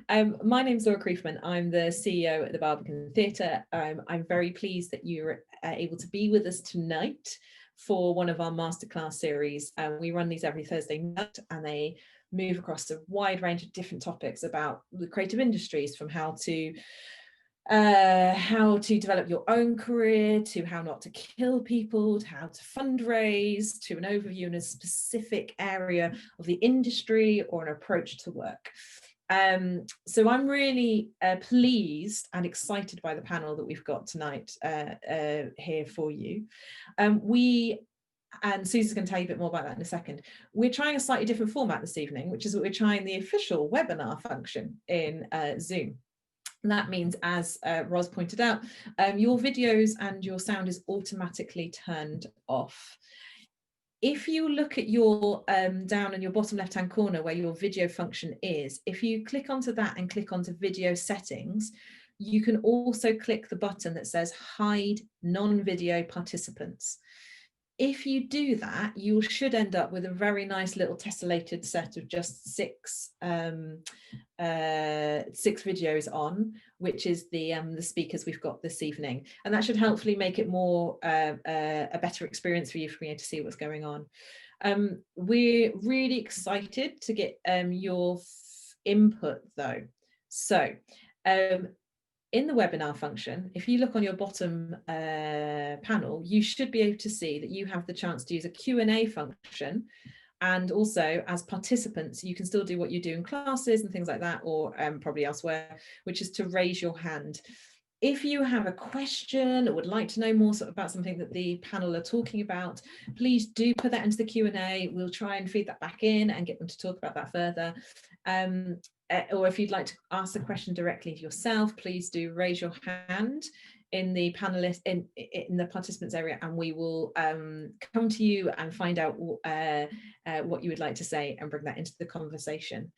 My name's Laura Kriefman. I'm the CEO at the Barbican Theatre. I'm very pleased that you're able to be with us tonight for one of our masterclass series. We run these every Thursday night, and they move across a wide range of different topics about the creative industries, from how to develop your own career, to how not to kill people, to how to fundraise, to an overview in a specific area of the industry or an approach to work. So I'm really pleased and excited by the panel that we've got tonight here for you. And Susie's going to tell you a bit more about that in a second. We're trying a slightly different format this evening, which is that we're trying the official webinar function in Zoom. And that means, as Ros pointed out, your videos and your sound is automatically turned off. If you look at your down in your bottom left-hand corner where your video function is, if you click onto that and click onto video settings, you can also click the button that says hide non-video participants. If you do that, you should end up with a very nice little tessellated set of just six videos on, which is the speakers we've got this evening, and that should hopefully make it more a better experience for you to see what's going on. We're really excited to get your input though. So in the webinar function, if you look on your bottom panel, you should be able to see that you have the chance to use a Q&A function. And also, as participants, you can still do what you do in classes and things like that, or probably elsewhere, which is to raise your hand. If you have a question or would like to know more about something that the panel are talking about, please do put that into the Q&A. We'll try and feed that back in and get them to talk about that further. Or if you'd like to ask the question directly yourself, please do raise your hand in the panelist in the participants area, and we will come to you and find out what you would like to say and bring that into the conversation.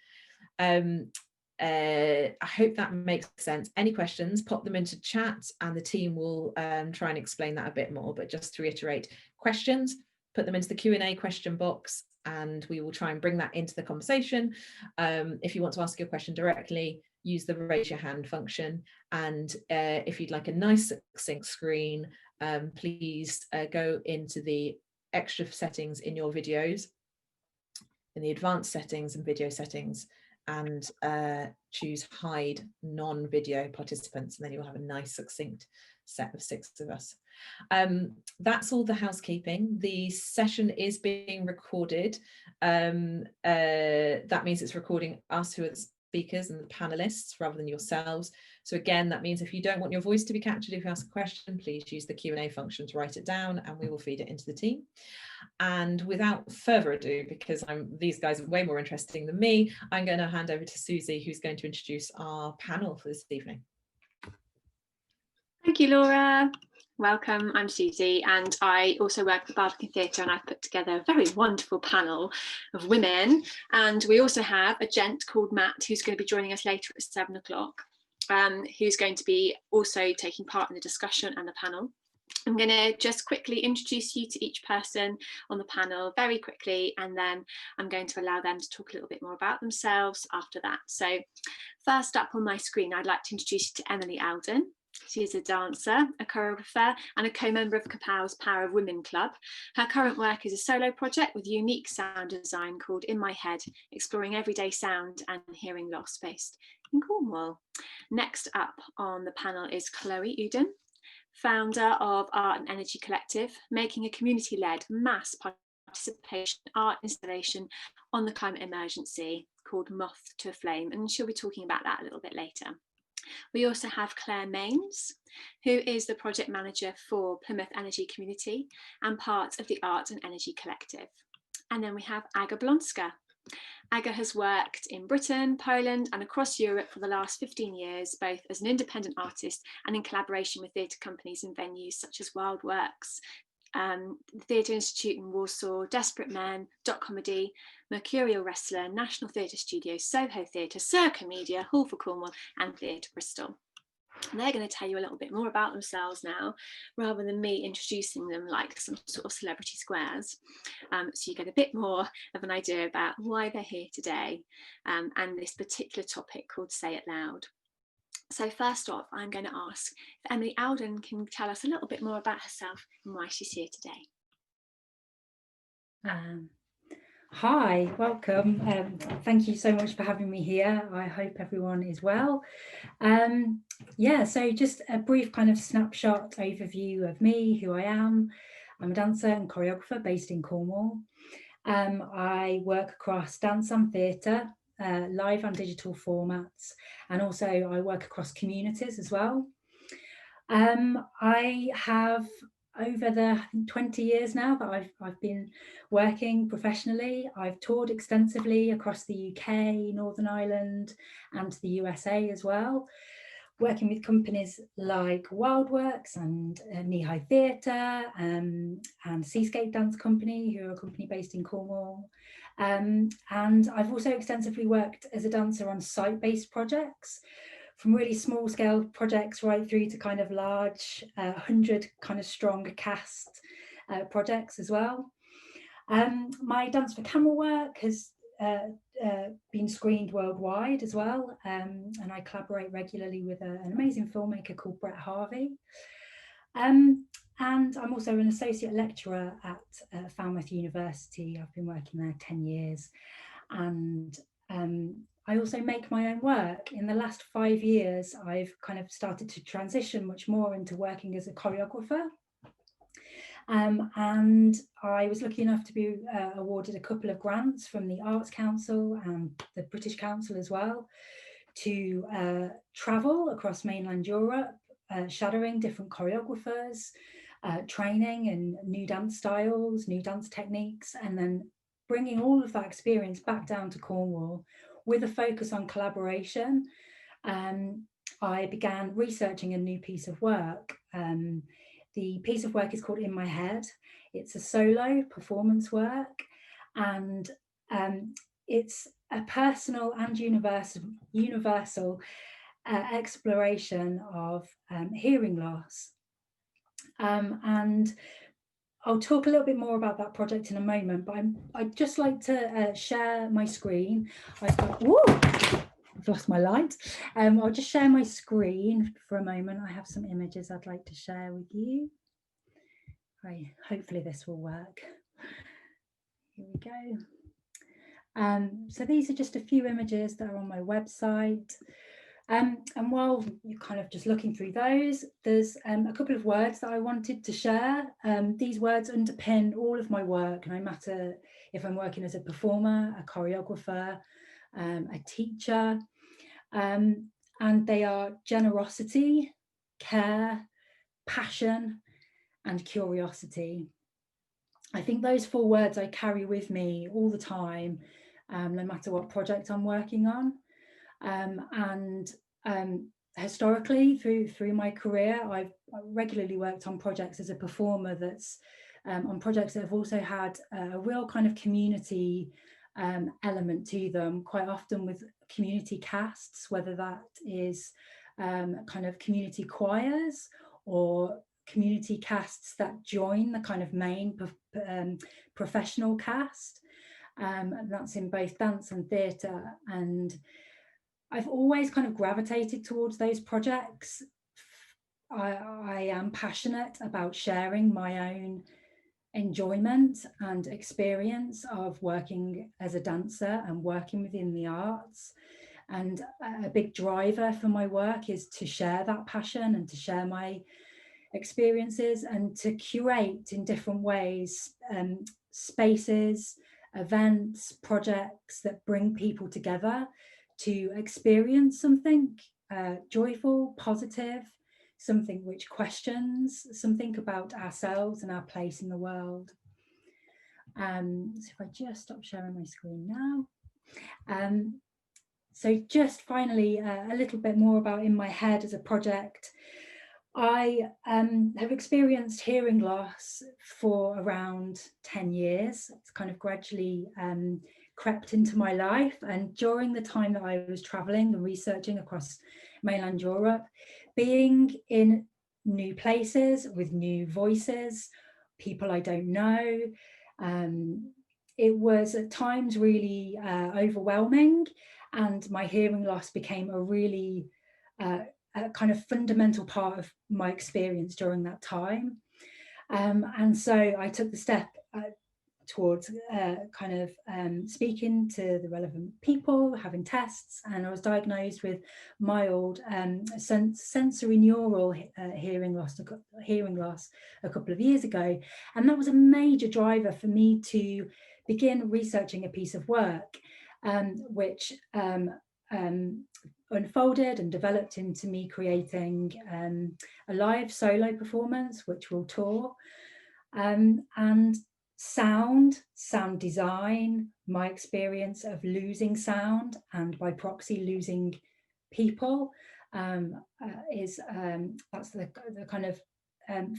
I hope that makes sense. Any questions, pop them into chat and the team will try and explain that a bit more. But just to reiterate, questions, put them into the Q&A question box, and we will try and bring that into the conversation. If you want to ask your question directly, use the raise your hand function. And if you'd like a nice succinct screen, please go into the extra settings in your videos, in the advanced settings and video settings, and choose hide non-video participants, and then you'll have a nice succinct set of 6 of us. That's all the housekeeping. The session is being recorded. That means it's recording us, who are the speakers and the panelists, rather than yourselves. So again, that means if you don't want your voice to be captured, if you ask a question, please use the Q&A function to write it down, and we will feed it into the team. And without further ado, because these guys are way more interesting than me, I'm going to hand over to Susie, who's going to introduce our panel for this evening. Thank you, Laura. Welcome, I'm Susie, and I also work at the Barbican Theatre, and I've put together a very wonderful panel of women. And we also have a gent called Matt, who's going to be joining us later at 7 o'clock, who's going to be also taking part in the discussion and the panel. I'm going to just quickly introduce you to each person on the panel very quickly, and then I'm going to allow them to talk a little bit more about themselves after that. So first up on my screen, I'd like to introduce you to Emily Alden. She is a dancer, a choreographer, and a co-member of Kerpow's Power of Women Club. Her current work is a solo project with unique sound design called In My Head, exploring everyday sound and hearing loss, based in Cornwall. Next up on the panel is Chloe Uden, founder of Art and Energy Collective, making a community-led mass participation art installation on the climate emergency called Moth to a Flame, and she'll be talking about that a little bit later. We also have Claire Mains, who is the project manager for Plymouth Energy Community and part of the Art and Energy Collective. And then we have Aga Blonska. Aga has worked in Britain, Poland and across Europe for the last 15 years, both as an independent artist and in collaboration with theatre companies and venues such as Wild Works, the Theatre Institute in Warsaw, Desperate Men, Dot Comedy, Mercurial Wrestler, National Theatre Studios, Soho Theatre, Circa Media, Hall for Cornwall and Theatre Bristol. And they're going to tell you a little bit more about themselves now, rather than me introducing them like some sort of celebrity squares. So you get a bit more of an idea about why they're here today, and this particular topic called Say It Loud. So first off, I'm going to ask if Emily Alden can tell us a little bit more about herself and why she's here today. Hi, welcome. Thank you so much for having me here. I hope everyone is well. Yeah, so just a brief kind of snapshot overview of me, who I am. I'm a dancer and choreographer based in Cornwall. I work across dance and theatre, live and digital formats, and also I work across communities as well. I have, over the 20 years now that I've been working professionally, I've toured extensively across the UK, Northern Ireland and the USA as well, working with companies like Wildworks and Knee High Theatre and Seascape Dance Company, who are a company based in Cornwall. And I've also extensively worked as a dancer on site-based projects, from really small scale projects right through to kind of large 100 kind of strong cast projects as well. My dance for camera work has been screened worldwide as well, and I collaborate regularly with an amazing filmmaker called Brett Harvey. And I'm also an associate lecturer at Falmouth University. I've been working there 10 years, and I also make my own work. In the last 5 years, I've kind of started to transition much more into working as a choreographer. And I was lucky enough to be awarded a couple of grants from the Arts Council and the British Council as well, to travel across mainland Europe, shadowing different choreographers, training in new dance styles, new dance techniques, and then bringing all of that experience back down to Cornwall with a focus on collaboration. I began researching a new piece of work. The piece of work is called In My Head. It's a solo performance work, and it's a personal and universal exploration of hearing loss. And I'll talk a little bit more about that project in a moment, but I'd just like to share my screen. I've lost my light. I'll just share my screen for a moment. I have some images I'd like to share with you. Right, hopefully this will work. Here we go. So these are just a few images that are on my website. And while you're kind of just looking through those, there's a couple of words that I wanted to share. These words underpin all of my work, no matter if I'm working as a performer, a choreographer, a teacher, and they are generosity, care, passion, and curiosity. I think those 4 words I carry with me all the time, no matter what project I'm working on. Historically, through my career, I've regularly worked on projects as a performer that's on projects that have also had a real kind of community element to them, quite often with community casts, whether that is kind of community choirs or community casts that join the kind of main professional cast. That's in both dance and theatre, and I've always kind of gravitated towards those projects. I am passionate about sharing my own enjoyment and experience of working as a dancer and working within the arts. And a big driver for my work is to share that passion and to share my experiences and to curate in different ways spaces, events, projects that bring people together to experience something joyful, positive, something which questions something about ourselves and our place in the world. So if I just stop sharing my screen now. So just finally, a little bit more about In My Head as a project. I have experienced hearing loss for around 10 years. It's kind of gradually crept into my life, and during the time that I was traveling and researching across mainland Europe, being in new places with new voices, people I don't know. It was at times really overwhelming, and my hearing loss became a really a kind of fundamental part of my experience during that time. And so I took the step towards speaking to the relevant people, having tests, and I was diagnosed with mild sensory neural hearing loss a couple of years ago. And that was a major driver for me to begin researching a piece of work, which unfolded and developed into me creating a live solo performance, which will tour. And sound design, my experience of losing sound and by proxy losing people, that's the kind of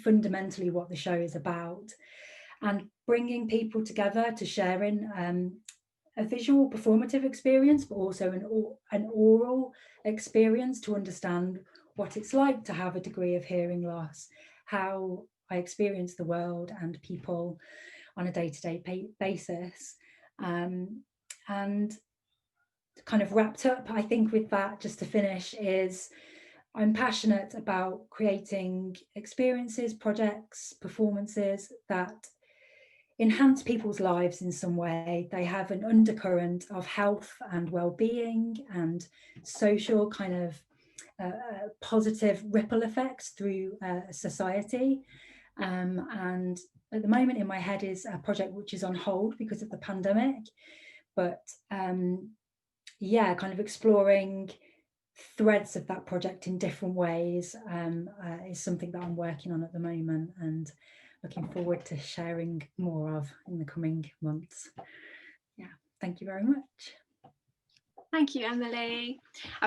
fundamentally what the show is about, and bringing people together to sharing a visual performative experience, but also an oral experience to understand what it's like to have a degree of hearing loss, how I experience the world and people on a day-to-day basis. And kind of wrapped up, I think, with that, just to finish, is I'm passionate about creating experiences, projects, performances that enhance people's lives in some way. They have an undercurrent of health and well-being and social kind of positive ripple effects through society. And at the moment in my head is a project which is on hold because of the pandemic, but yeah, kind of exploring threads of that project in different ways is something that I'm working on at the moment, and looking forward to sharing more of in the coming months. Yeah, thank you very much. Thank you, Emily.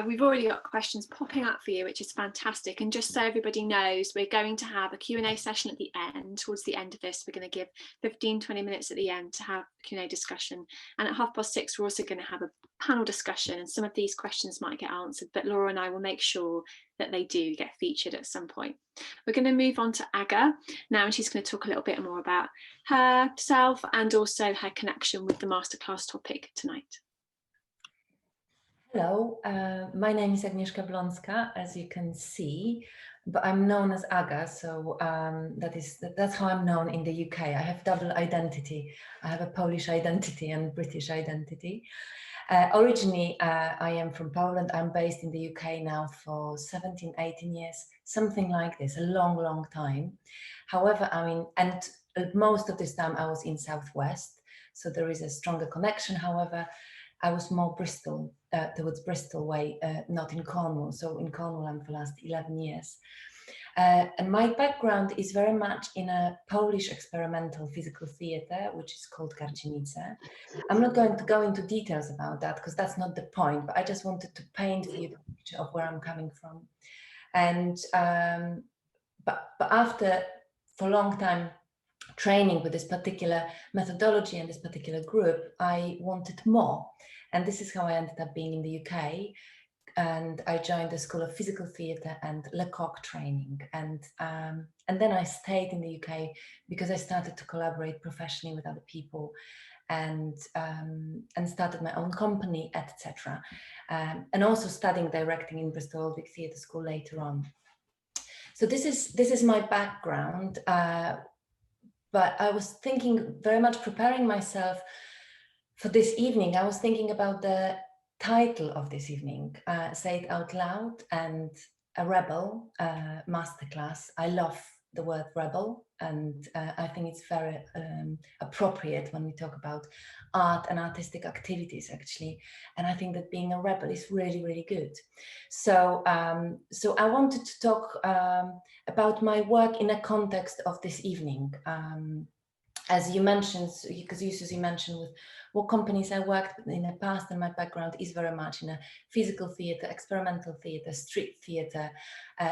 We've already got questions popping up for you, which is fantastic. And just so everybody knows, we're going to have a Q&A session at the end. Towards the end of this, we're going to give 15-20 minutes at the end to have a Q&A discussion. And at 6:30, we're also going to have a panel discussion, and some of these questions might get answered, but Laura and I will make sure that they do get featured at some point. We're going to move on to Aga now, and she's going to talk a little bit more about herself and also her connection with the masterclass topic tonight. Hello, my name is Aga Blonska, as you can see, but I'm known as Aga, so that's how I'm known in the UK. I have double identity. I have a Polish identity and British identity. Originally, I am from Poland. I'm based in the UK now for 17, 18 years, something like this, a long, long time. However, I mean, and most of this time I was in Southwest, so there is a stronger connection. However, I was more Bristol, towards Bristol way, not in Cornwall. So in Cornwall, I'm for the last 11 years. And my background is very much in a Polish experimental physical theatre, which is called Karcinice. I'm not going to go into details about that because that's not the point, but I just wanted to paint for you the picture of where I'm coming from. And but after, for a long time, training with this particular methodology and this particular group, I wanted more. And this is how I ended up being in the UK. And I joined the School of Physical Theatre and Lecoq training. And then I stayed in the UK because I started to collaborate professionally with other people and started my own company, etc. And also studying directing in Bristol Vic Theatre School later on. So this is my background. But I was thinking, very much preparing myself for this evening, I was thinking about the title of this evening, Say It Out Loud, and a ReBel masterclass. I love the word rebel, and I think it's very appropriate when we talk about art and artistic activities, actually. And I think that being a rebel is really, really good. So, so I wanted to talk about my work in a context of this evening. As you mentioned, because Susie mentioned with what companies I worked with in the past, and my background is very much in a physical theatre, experimental theatre, street theatre,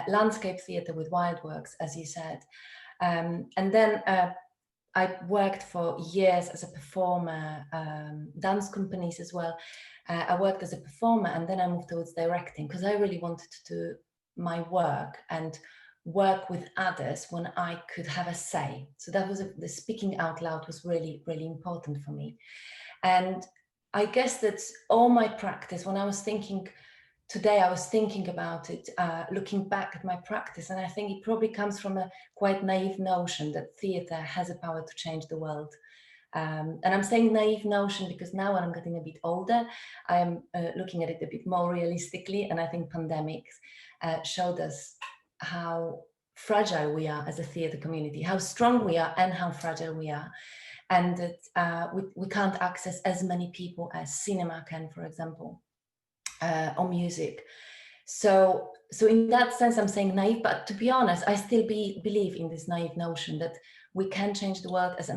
landscape theatre with Wildworks, as you said. And then I worked for years as a performer, dance companies as well. I worked as a performer, and then I moved towards directing because I really wanted to my work and work with others when I could have a say. So that was the speaking out loud was really, really important for me. And I guess that's all my practice. When I was thinking today, I was thinking about it, looking back at my practice, and I think it probably comes from a quite naive notion that theatre has a power to change the world. And I'm saying naive notion because now when I'm getting a bit older, I am looking at it a bit more realistically, and I think pandemics showed us how fragile we are as a theatre community, how strong we are and how fragile we are. And that we can't access as many people as cinema can, for example, or music. So in that sense, I'm saying naive, but to be honest, I still believe in this naive notion that we can change the world as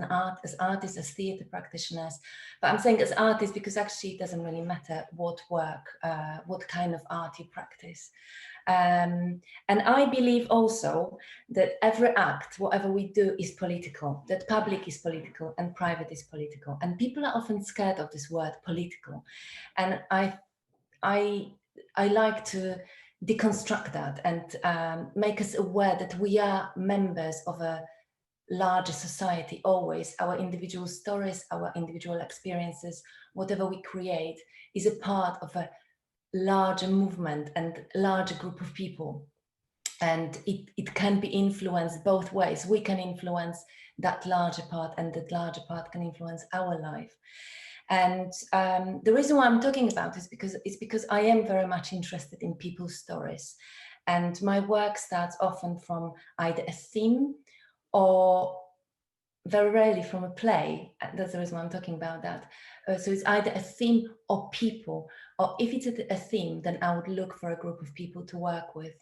artists, as theatre practitioners. But I'm saying as artists because actually it doesn't really matter what work, what kind of art you practice. And I believe also that every act, whatever we do, is political, that public is political and private is political. And people are often scared of this word political. And I like to deconstruct that and make us aware that we are members of a larger society always. Our individual stories, our individual experiences, whatever we create is a part of a larger movement and larger group of people. And it can be influenced both ways. We can influence that larger part and that larger part can influence our life. And the reason why I'm talking about this is because I am very much interested in people's stories. And my work starts often from either a theme or very rarely from a play. That's the reason why I'm talking about that. So it's either a theme or people, or if it's a theme, then I would look for a group of people to work with.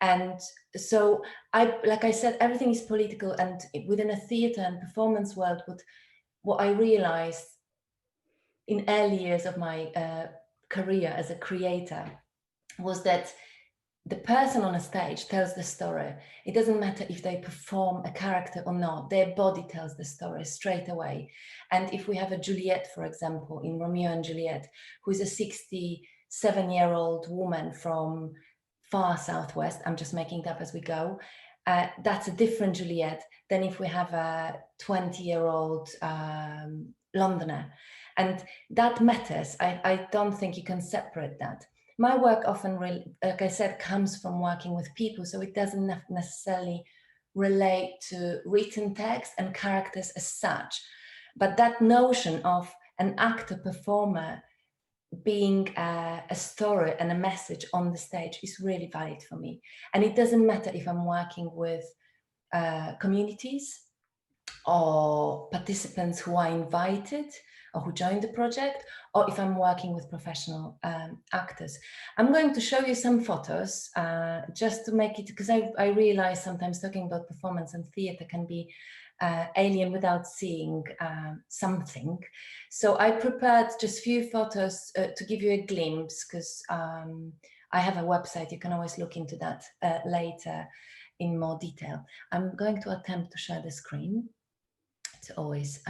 And so like I said, everything is political, and within a theatre and performance world, what I realized in early years of my career as a creator was that the person on a stage tells the story. It doesn't matter if they perform a character or not, their body tells the story straight away. And if we have a Juliet, for example, in Romeo and Juliet, who is a 67-year-old woman from far southwest, I'm just making it up as we go, that's a different Juliet than if we have a 20-year-old Londoner. And that matters. I don't think you can separate that. My work often, like I said, comes from working with people, so it doesn't necessarily relate to written text and characters as such. But that notion of an actor performer being a story and a message on the stage is really valid for me. And it doesn't matter if I'm working with communities or participants who are invited or who joined the project, or if I'm working with professional actors. I'm going to show you some photos just to make it, because I realize sometimes talking about performance and theatre can be alien without seeing something. So I prepared just a few photos to give you a glimpse, because I have a website. You can always look into that later in more detail. I'm going to attempt to share the screen. It's always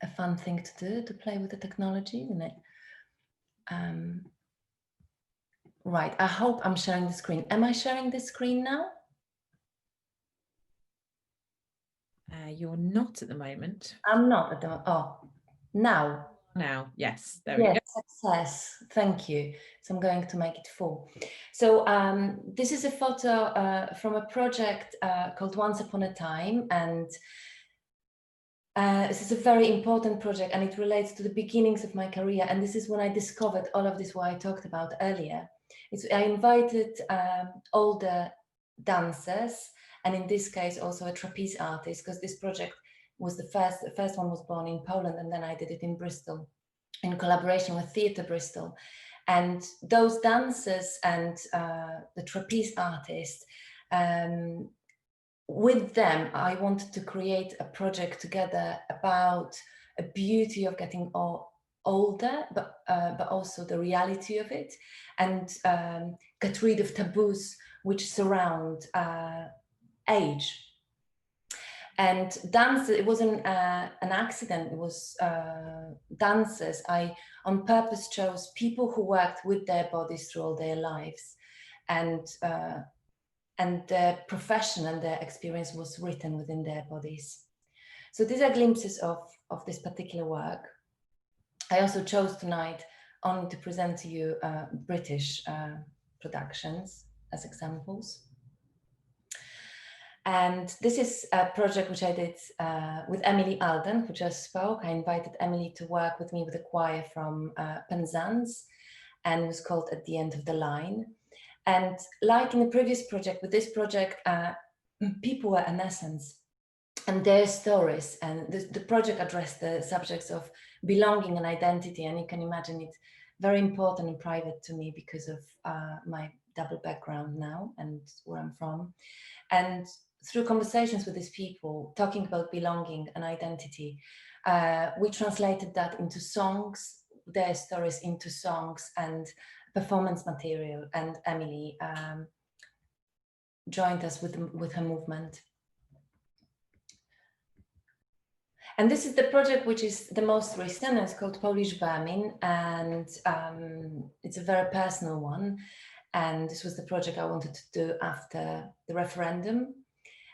a fun thing to do, to play with the technology, isn't it? Right, I hope I'm sharing the screen. Am I sharing the screen now? You're not at the moment. I'm not at the moment. Oh, now. Now, yes, there we go. Success, thank you. So I'm going to make it full. So this is a photo from a project called Once Upon a Time, and this is a very important project, and it relates to the beginnings of my career. And this is when I discovered all of this, what I talked about earlier. I invited older dancers, and in this case also a trapeze artist, because this project was the first one was born in Poland, and then I did it in Bristol in collaboration with Theatre Bristol. And those dancers and the trapeze artists, with them, I wanted to create a project together about a beauty of getting older, but also the reality of it, and get rid of taboos which surround age. And dance, it wasn't an accident, it was dancers. I on purpose chose people who worked with their bodies through all their lives. and their profession and their experience was written within their bodies. So these are glimpses of this particular work. I also chose tonight only to present to you British productions as examples. And this is a project which I did with Alden, who just spoke. I invited Emily to work with me with a choir from Penzance, and it was called At the End of the Line. And like in the previous project, with this project, people were in essence, and their stories, and the project addressed the subjects of belonging and identity. And you can imagine it's very important and private to me because of my double background now and where I'm from. And through conversations with these people, talking about belonging and identity, we translated that into songs, their stories into songs and performance material. And Emily joined us with her movement. And this is the project which is the most recent. It's called Polish Vermin, and it's a very personal one. And this was the project I wanted to do after the referendum.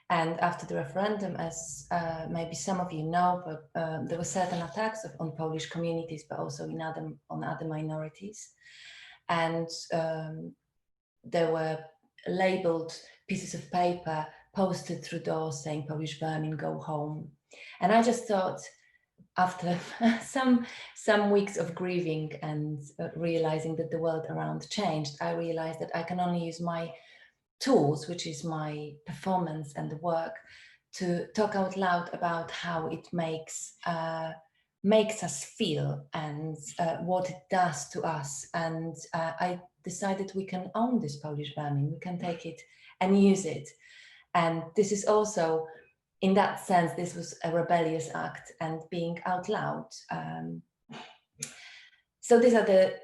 And after the referendum, as maybe some of you know, but there were certain attacks on Polish communities, but also on other minorities. And there were labeled pieces of paper posted through doors saying Polish vermin, go home. And I just thought, after some weeks of grieving and realizing that the world around changed, I realized that I can only use my tools, which is my performance and the work, to talk out loud about how it makes us feel and what it does to us. And I decided we can own this Polish vermin, we can take it and use it. And this is also, in that sense, this was a rebellious act and being out loud. So these are the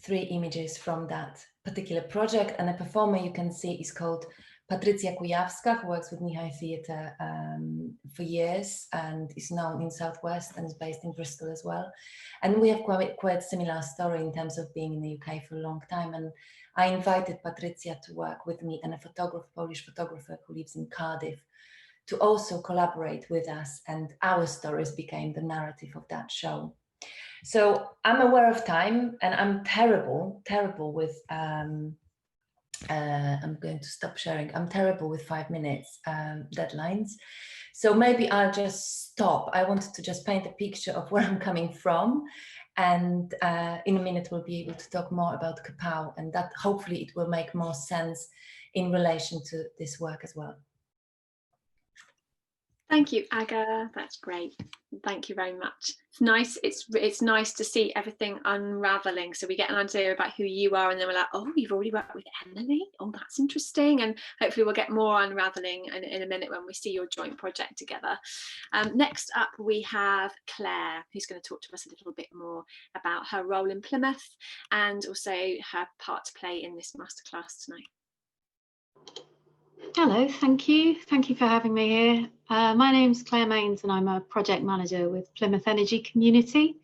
3 images from that particular project, and the performer you can see is called Patrycja Kujawska, who works with Mihai Theatre for years and is known in Southwest and is based in Bristol as well. And we have quite similar story in terms of being in the UK for a long time. And I invited Patrycja to work with me and a photographer, Polish photographer who lives in Cardiff, to also collaborate with us, and our stories became the narrative of that show. So I'm aware of time, and I'm terrible with, I'm going to stop sharing. I'm terrible with 5 minutes deadlines. So maybe I'll just stop. I wanted to just paint a picture of where I'm coming from. And in a minute, we'll be able to talk more about Kerpow, and that hopefully it will make more sense in relation to this work as well. Thank you, Aga. That's great. Thank you very much. It's nice. It's nice to see everything unraveling. So we get an idea about who you are, and then we're like, oh, you've already worked with Emily. Oh, that's interesting. And hopefully we'll get more unraveling in a minute when we see your joint project together. Next up, we have Claire, who's going to talk to us a little bit more about her role in Plymouth and also her part to play in this masterclass tonight. Hello, thank you. Thank you for having me here. My name's Claire Mains and I'm a project manager with Plymouth Energy Community.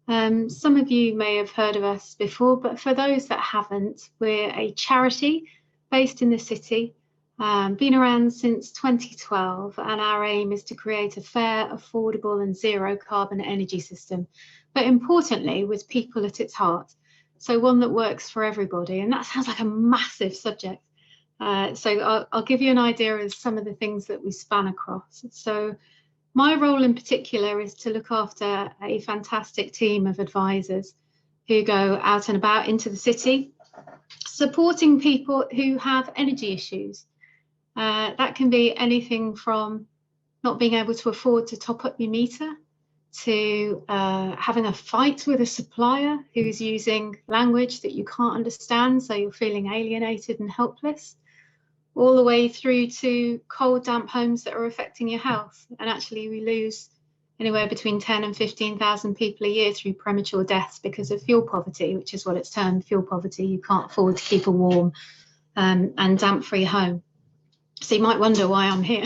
Some of you may have heard of us before, but for those that haven't, we're a charity based in the city, been around since 2012, and our aim is to create a fair, affordable and zero carbon energy system, but importantly with people at its heart. So one that works for everybody, and that sounds like a massive subject. So I'll give you an idea of some of the things that we span across. So my role in particular is to look after a fantastic team of advisors who go out and about into the city, supporting people who have energy issues. That can be anything from not being able to afford to top up your meter, to having a fight with a supplier who's using language that you can't understand, so you're feeling alienated and helpless, all the way through to cold, damp homes that are affecting your health. And actually we lose anywhere between 10 and 15,000 people a year through premature deaths because of fuel poverty, which is what it's termed, fuel poverty. You can't afford to keep a warm and damp-free home. So you might wonder why I'm here.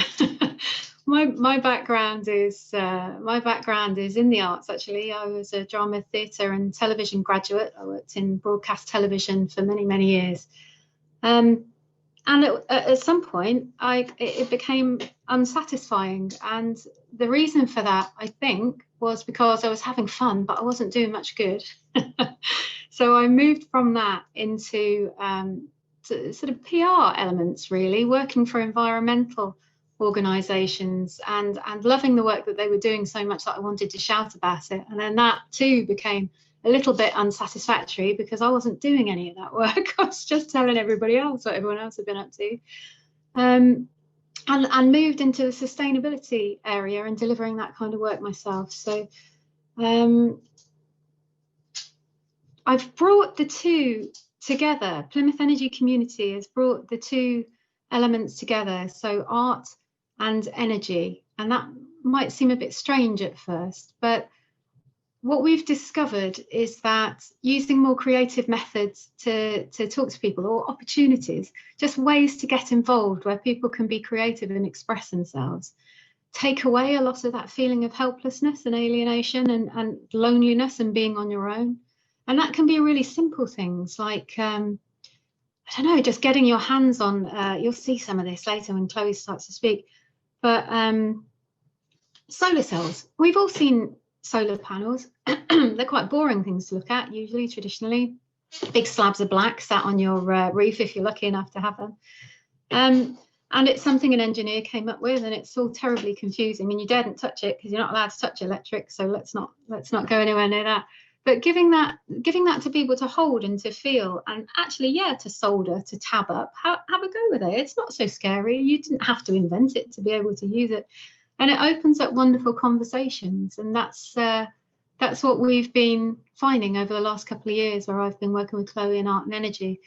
my background is in the arts. Actually, I was a drama, theatre, and television graduate. I worked in broadcast television for many years, and at some point, it became unsatisfying. And the reason for that, I think, was because I was having fun, but I wasn't doing much good. So I moved from that into sort of PR elements, really, working for environmental organisations and loving the work that they were doing so much that I wanted to shout about it. And then that too became a little bit unsatisfactory because I wasn't doing any of that work. I was just telling everybody else what everyone else had been up to. And moved into the sustainability area and delivering that kind of work myself. So I've brought the two together. Plymouth Energy Community has brought the two elements together, so art and energy. And that might seem a bit strange at first, but what we've discovered is that using more creative methods to talk to people, or opportunities, just ways to get involved where people can be creative and express themselves, take away a lot of that feeling of helplessness and alienation and loneliness and being on your own. And that can be really simple things like, I don't know, just getting your hands on, you'll see some of this later when Chloe starts to speak, but solar cells. We've all seen solar panels. They're quite boring things to look at, usually, traditionally. Big slabs of black sat on your roof if you're lucky enough to have them. And it's something an engineer came up with, and it's all terribly confusing, and you daren't touch it because you're not allowed to touch electric, so let's not go anywhere near that. But giving that to people to hold and to feel, and actually, yeah, to solder, to tab up, have a go with it. It's not so scary. You didn't have to invent it to be able to use it. And it opens up wonderful conversations. And that's what we've been finding over the last couple of years, where I've been working with Chloe in art and energy.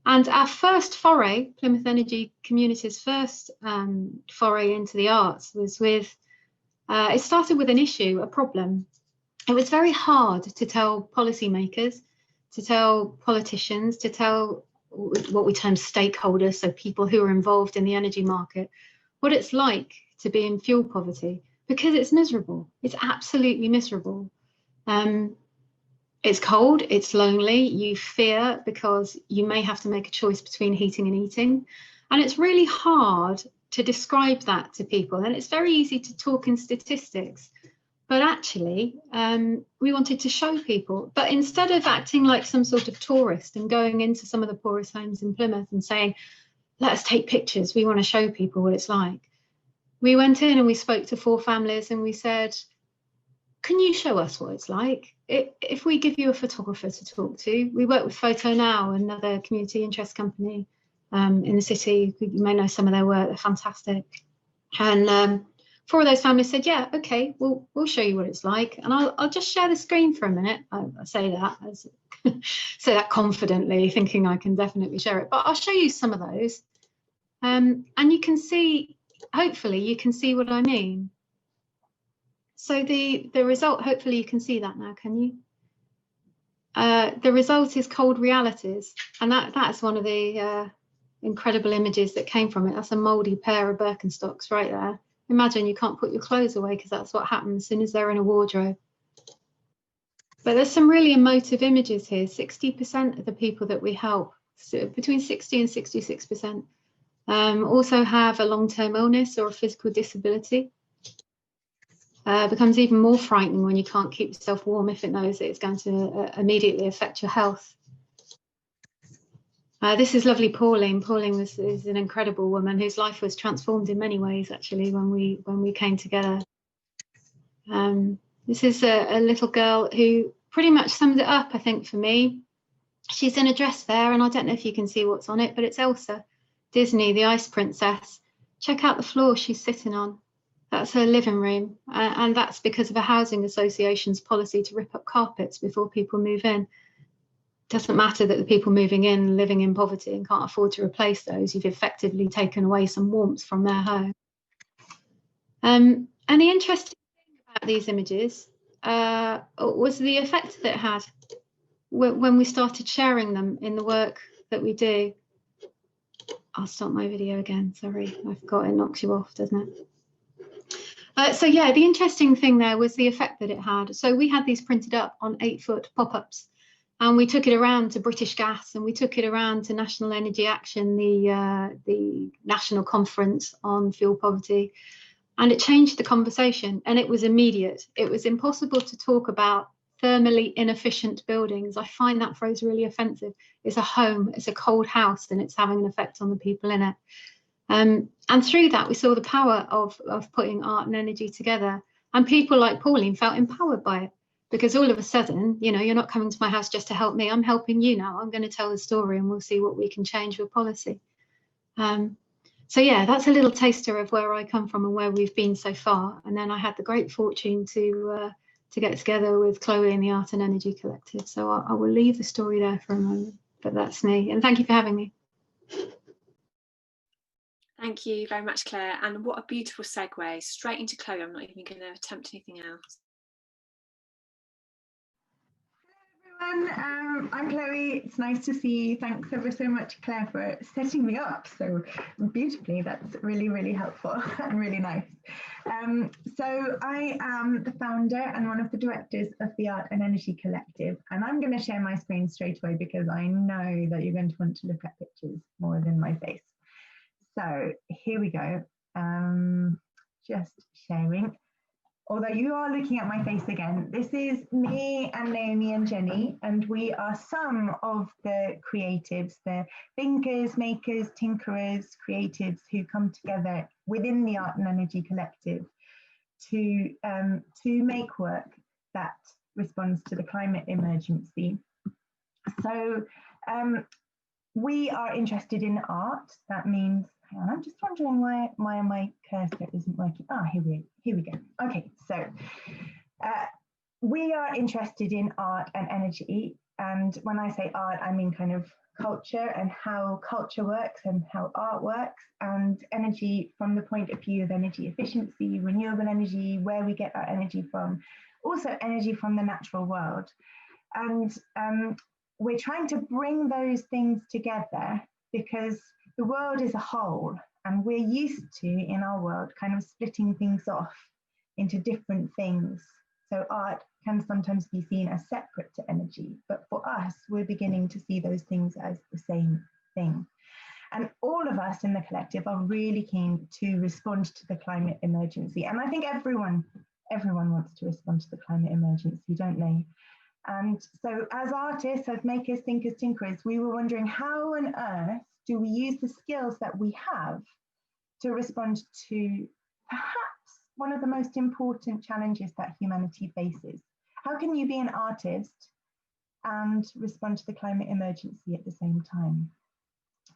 And our first foray, Plymouth Energy Community's first foray into the arts, was with, it started with an issue, a problem. It was very hard to tell policymakers, to tell politicians, to tell what we term stakeholders, so people who are involved in the energy market, what it's like to be in fuel poverty, because it's miserable. It's absolutely miserable. It's cold, it's lonely, you fear because you may have to make a choice between heating and eating. And it's really hard to describe that to people. And it's very easy to talk in statistics. But actually, we wanted to show people. But instead of acting like some sort of tourist and going into some of the poorest homes in Plymouth and saying, let's take pictures, we want to show people what it's like, we went in and we spoke to 4 families and we said, can you show us what it's like? If we give you a photographer to talk to, we work with Photo Now, another community interest company in the city. You may know some of their work, they're fantastic. And 4 of those families said, yeah, okay, we'll show you what it's like. And I'll just share the screen for a minute. I say that confidently, thinking I can definitely share it, but I'll show you some of those. And you can see, hopefully you can see what I mean. So the result, hopefully you can see that now, can you? The result is Cold Realities, and that's one of the incredible images that came from it. That's a mouldy pair of Birkenstocks right there. Imagine you can't put your clothes away because that's what happens as soon as they're in a wardrobe. But there's some really emotive images here. 60% of the people that we help, so between 60 and 66%, also have a long-term illness or a physical disability. Becomes even more frightening when you can't keep yourself warm if it knows that it's going to immediately affect your health. This is lovely Pauline. Pauline is an incredible woman whose life was transformed in many ways, actually, when we came together. This is a little girl who pretty much sums it up, I think, for me. She's in a dress there, and I don't know if you can see what's on it, but it's Elsa, Disney, the Ice Princess. Check out the floor she's sitting on. That's her living room, and that's because of a housing association's policy to rip up carpets before people move in. Doesn't matter that the people moving in living in poverty and can't afford to replace those. You've effectively taken away some warmth from their home. And the interesting thing about these images was the effect that it had when we started sharing them in the work that we do. I'll stop my video again, sorry, I forgot it knocks you off, doesn't it? So yeah, the interesting thing there was the effect that it had. So we had these printed up on 8-foot pop-ups, and we took it around to British Gas, and we took it around to National Energy Action, the national conference on fuel poverty, and it changed the conversation, and it was immediate. It was impossible to talk about thermally inefficient buildings. I find that phrase really offensive. It's a home, it's a cold house, and it's having an effect on the people in it. And through that, we saw the power of putting art and energy together. And people like Pauline felt empowered by it, because all of a sudden, you know, you're not coming to my house just to help me. I'm helping you now. I'm going to tell the story, and we'll see what we can change with policy. So yeah, that's a little taster of where I come from and where we've been so far. And then I had the great fortune to get together with Chloe and the Art and Energy Collective. So I will leave the story there for a moment, but that's me. And thank you for having me. Thank you very much, Claire. And what a beautiful segue straight into Chloe. I'm not even going to attempt anything else. Hello everyone, I'm Chloe. It's nice to see you. Thanks ever so much, Claire, for setting me up so beautifully. That's really, really helpful and really nice. So I am the founder and one of the directors of the Art and Energy Collective, and I'm going to share my screen straight away because I know that you're going to want to look at pictures more than my face. So here we go. Just sharing. Although you are looking at my face again, this is me and Naomi and Jenny, and we are some of the creatives, the thinkers, makers, tinkerers, creatives who come together within the Art and Energy Collective to make work that responds to the climate emergency. So we are interested in art. That means, hang on, I'm just wondering why my cursor isn't working. Ah, here we go. Okay, so we are interested in art and energy. And when I say art, I mean kind of culture and how culture works and how art works, and energy from the point of view of energy efficiency, renewable energy, where we get our energy from, also energy from the natural world. And we're trying to bring those things together because the world is a whole, and we're used to, in our world, kind of splitting things off into different things. So art can sometimes be seen as separate to energy, but for us, we're beginning to see those things as the same thing. And all of us in the collective are really keen to respond to the climate emergency. And I think everyone wants to respond to the climate emergency, don't they? And so as artists, as makers, thinkers, tinkerers, we were wondering, how on earth do we use the skills that we have to respond to perhaps one of the most important challenges that humanity faces? How can you be an artist and respond to the climate emergency at the same time?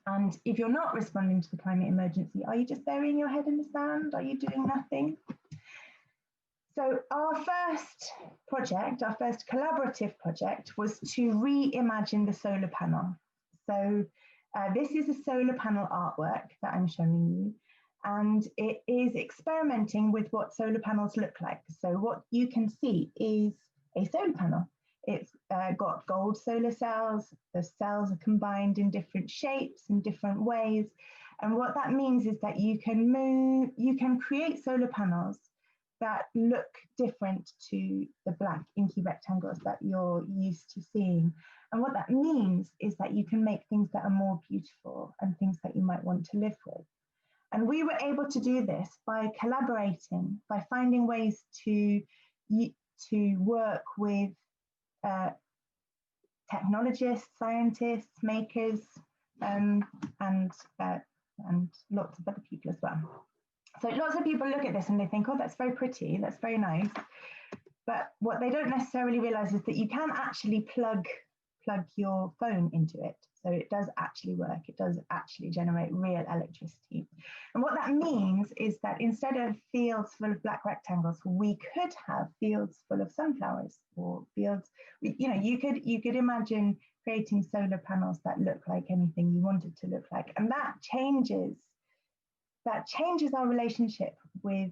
And if you're not responding to the climate emergency, are you just burying your head in the sand? Are you doing nothing? So our first project, our first collaborative project, was to reimagine the solar panel. So this is a solar panel artwork that I'm showing you, and it is experimenting with what solar panels look like. So what you can see is a solar panel. It's got gold solar cells. The cells are combined in different shapes and different ways. And what that means is that you can create solar panels that look different to the black inky rectangles that you're used to seeing. And what that means is that you can make things that are more beautiful and things that you might want to live with. And we were able to do this by collaborating, by finding ways to work with technologists, scientists, makers, and lots of other people as well. So lots of people look at this and they think, oh, that's very pretty, that's very nice. But what they don't necessarily realize is that you can actually plug your phone into it. So it does actually work. It does actually generate real electricity. And what that means is that instead of fields full of black rectangles, we could have fields full of sunflowers, or fields, you could imagine creating solar panels that look like anything you want it to look like. And that changes our relationship with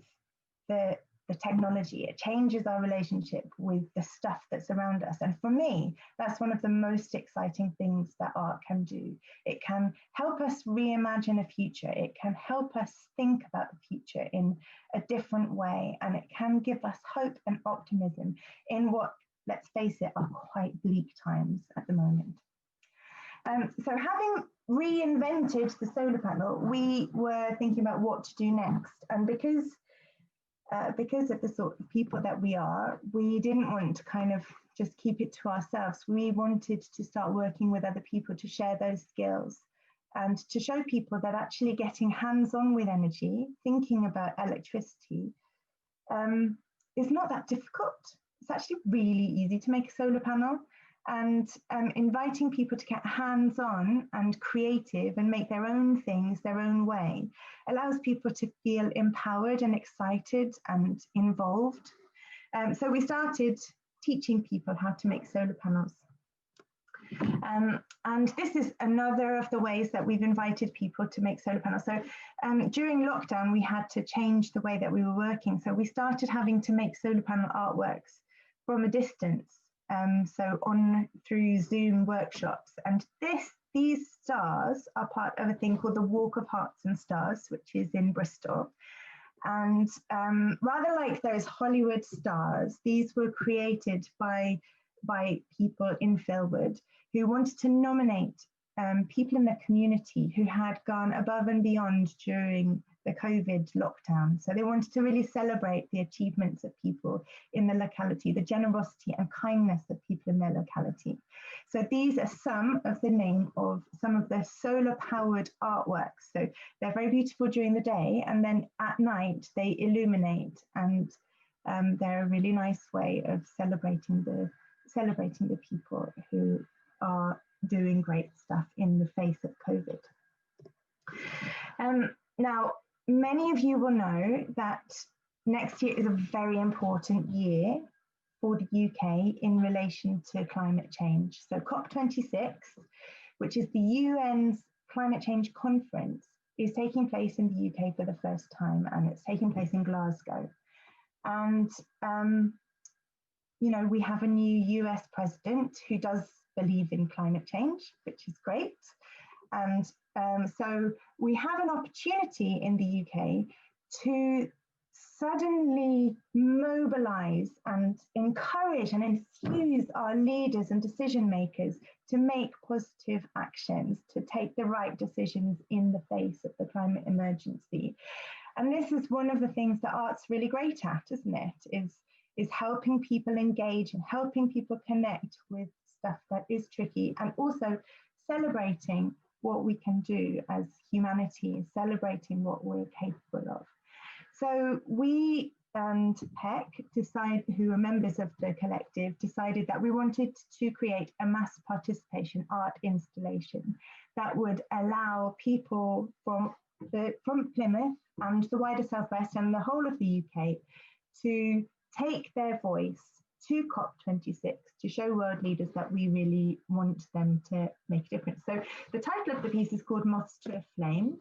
the the technology. It changes our relationship with the stuff that's around us. And for me, that's one of the most exciting things that art can do. It can help us reimagine a future. It can help us think about the future in a different way. And it can give us hope and optimism in what, let's face it, are quite bleak times at the moment. So having reinvented the solar panel, we were thinking about what to do next. And because of the sort of people that we are, we didn't want to kind of just keep it to ourselves. We wanted to start working with other people to share those skills and to show people that actually getting hands-on with energy, thinking about electricity, is not that difficult. It's actually really easy to make a solar panel. And inviting people to get hands-on and creative and make their own things their own way allows people to feel empowered and excited and involved. So we started teaching people how to make solar panels. And this is another of the ways that we've invited people to make solar panels. So during lockdown, we had to change the way that we were working. So we started having to make solar panel artworks from a distance. So on through Zoom workshops, and these stars are part of a thing called the Walk of Hearts and Stars, which is in Bristol. And rather like those Hollywood stars, these were created by people in Philwood who wanted to nominate people in the community who had gone above and beyond during the COVID lockdown. So they wanted to really celebrate the achievements of people in the locality, the generosity and kindness of people in their locality. So these are some of the name of some of the solar powered artworks. So they're very beautiful during the day, and then at night they illuminate, and they're a really nice way of celebrating the people who are doing great stuff in the face of COVID. Now, many of you will know that next year is a very important year for the UK in relation to climate change. So COP26, which is the UN's climate change conference, is taking place in the UK for the first time, and it's taking place in Glasgow. And, you know, we have a new US president who does believe in climate change, which is great. And so we have an opportunity in the UK to suddenly mobilize and encourage and infuse our leaders and decision makers to make positive actions, to take the right decisions in the face of the climate emergency. And this is one of the things that art's really great at, isn't it? Is helping people engage and helping people connect with stuff that is tricky, and also celebrating what we can do as humanity, celebrating what we're capable of. So we and PEC who are members of the collective, decided that we wanted to create a mass participation art installation that would allow people from Plymouth and the wider Southwest and the whole of the UK to take their voice to COP26 to show world leaders that we really want them to make a difference. So the title of the piece is called Moths to a Flame.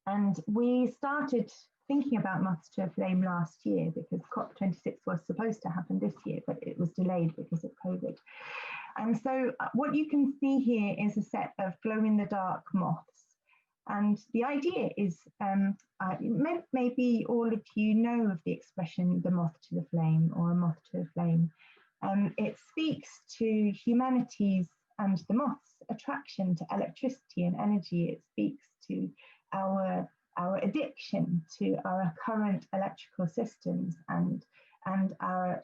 And we started thinking about Moths to a Flame last year because COP26 was supposed to happen this year, but it was delayed because of COVID. And so what you can see here is a set of glow-in-the-dark moths. And the idea is, maybe all of you know of the expression, the moth to the flame, or a moth to a flame. It speaks to humanity's and the moth's attraction to electricity and energy. It speaks to our addiction to our current electrical systems and our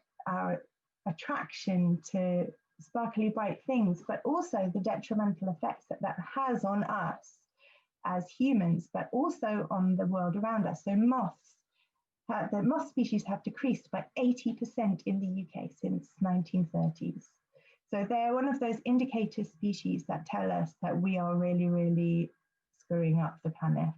attraction to sparkly bright things, but also the detrimental effects that has on us as humans, but also on the world around us. So moths, the moth species have decreased by 80% in the UK since 1930s. So they're one of those indicator species that tell us that we are really, really screwing up the planet.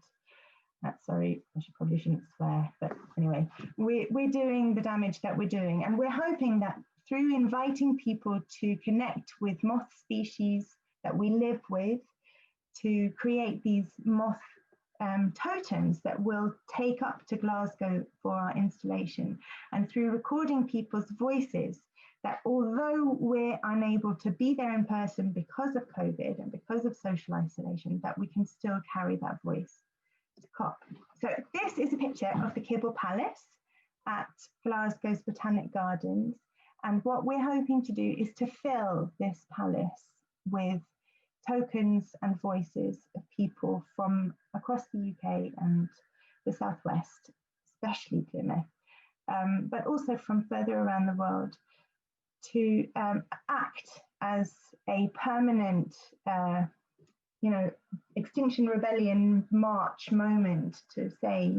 Sorry, I probably shouldn't swear, but anyway, we're doing the damage that we're doing. And we're hoping that through inviting people to connect with moth species that we live with, to create these moth totems that we'll take up to Glasgow for our installation, and through recording people's voices, that although we're unable to be there in person because of COVID and because of social isolation, that we can still carry that voice to COP. So this is a picture of the Kibble Palace at Glasgow's Botanic Gardens. And what we're hoping to do is to fill this palace with tokens and voices of people from across the UK and the Southwest, especially Plymouth, but also from further around the world, to act as a permanent, Extinction Rebellion march moment to say,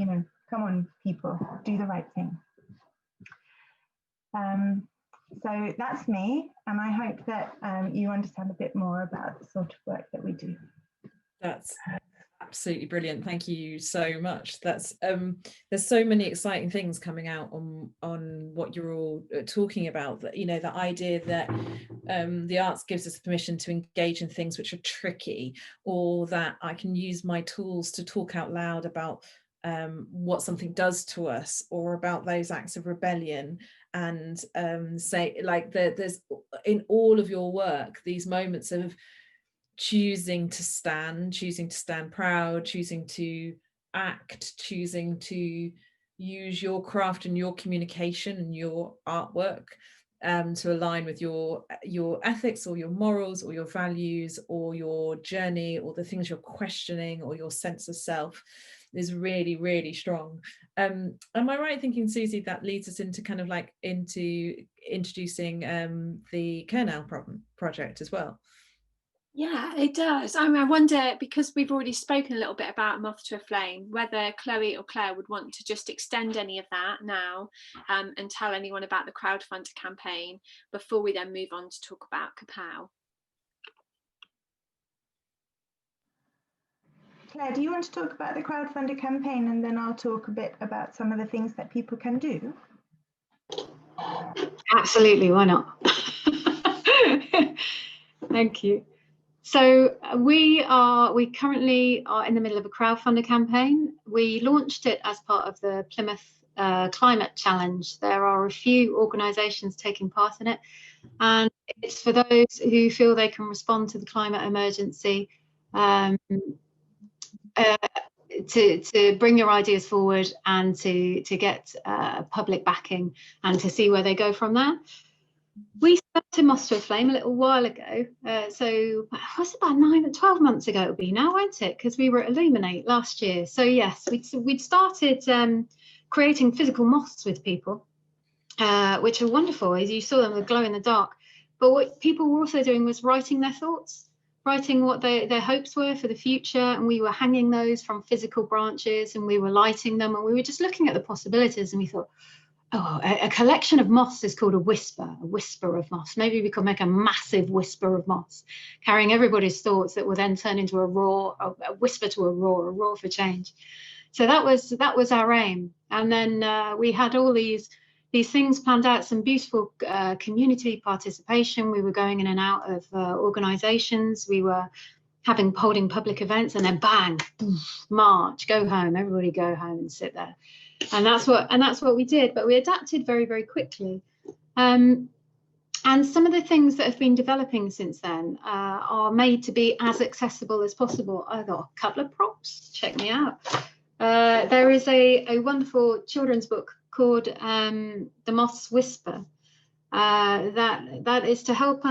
come on, people, do the right thing. So that's me, and I hope that you understand a bit more about the sort of work that we do. That's absolutely brilliant. Thank you so much. That's there's so many exciting things coming out on what you're all talking about. That the idea that the arts gives us permission to engage in things which are tricky, or that I can use my tools to talk out loud about what something does to us, or about those acts of rebellion, and say, like, there's in all of your work these moments of choosing to stand proud, choosing to act, choosing to use your craft and your communication and your artwork to align with your ethics or your morals or your values or your journey or the things you're questioning or your sense of self is really, really strong. Am I right thinking, Susie, that leads us into kind of like into introducing the Kerpow project as well? Yeah, it does. I mean, I wonder, because we've already spoken a little bit about Moth to a Flame, whether Chloe or Claire would want to just extend any of that now and tell anyone about the crowdfunder campaign before we then move on to talk about Kerpow. Claire, do you want to talk about the crowdfunder campaign, and then I'll talk a bit about some of the things that people can do? Absolutely, why not? Thank you. So we currently are in the middle of a crowdfunder campaign. We launched it as part of the Plymouth Climate Challenge. There are a few organisations taking part in it, and it's for those who feel they can respond to the climate emergency, to bring your ideas forward and to get public backing and to see where they go from there. We started Moths to a Flame a little while ago, so was it about 12 months ago? It'll be now, won't it? Because we were at Illuminate last year. So yes, we'd started creating physical moths with people, which are wonderful. As you saw them, they glow in the dark. But what people were also doing was writing their thoughts, writing what their hopes were for the future, and we were hanging those from physical branches, and we were lighting them, and we were just looking at the possibilities, and we thought, oh, a collection of moths is called a whisper of moths. Maybe we could make a massive whisper of moths, carrying everybody's thoughts that will then turn into a roar, a whisper to a roar for change. So that was our aim. And then we had all these things planned out, some beautiful community participation. We were going in and out of organisations. We were holding public events, and then bang, march, go home, everybody go home and sit there. And that's what we did, but we adapted very, very quickly. And some of the things that have been developing since then are made to be as accessible as possible. I got a couple of props, check me out. There is a wonderful children's book called The Moth's Whisper, that is to help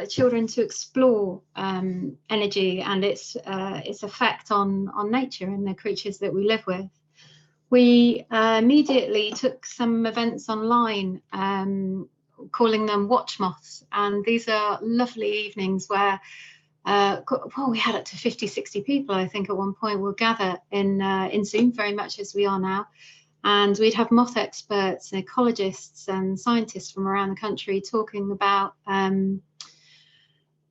children to explore energy and its effect on nature and the creatures that we live with. We immediately took some events online, calling them Watch Moths, and these are lovely evenings where we had up to 50, 60 people, I think, at one point will gather in Zoom, very much as we are now. And we'd have moth experts and ecologists and scientists from around the country talking about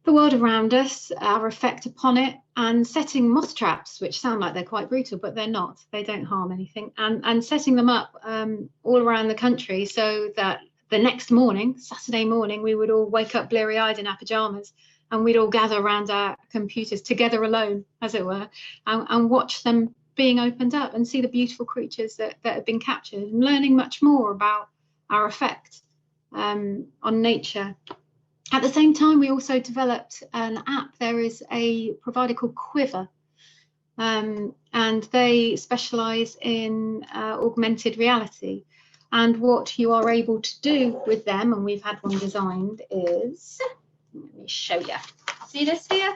the world around us, our effect upon it, and setting moth traps, which sound like they're quite brutal, but they're not. They don't harm anything. And setting them up all around the country so that the next morning, Saturday morning, we would all wake up bleary-eyed in our pyjamas, and we'd all gather around our computers together alone, as it were, and watch them being opened up and see the beautiful creatures that have been captured, and learning much more about our effect on nature. At the same time, we also developed an app. There is a provider called Quiver, and they specialize in augmented reality. And what you are able to do with them, and we've had one designed, is, let me show you. See this here?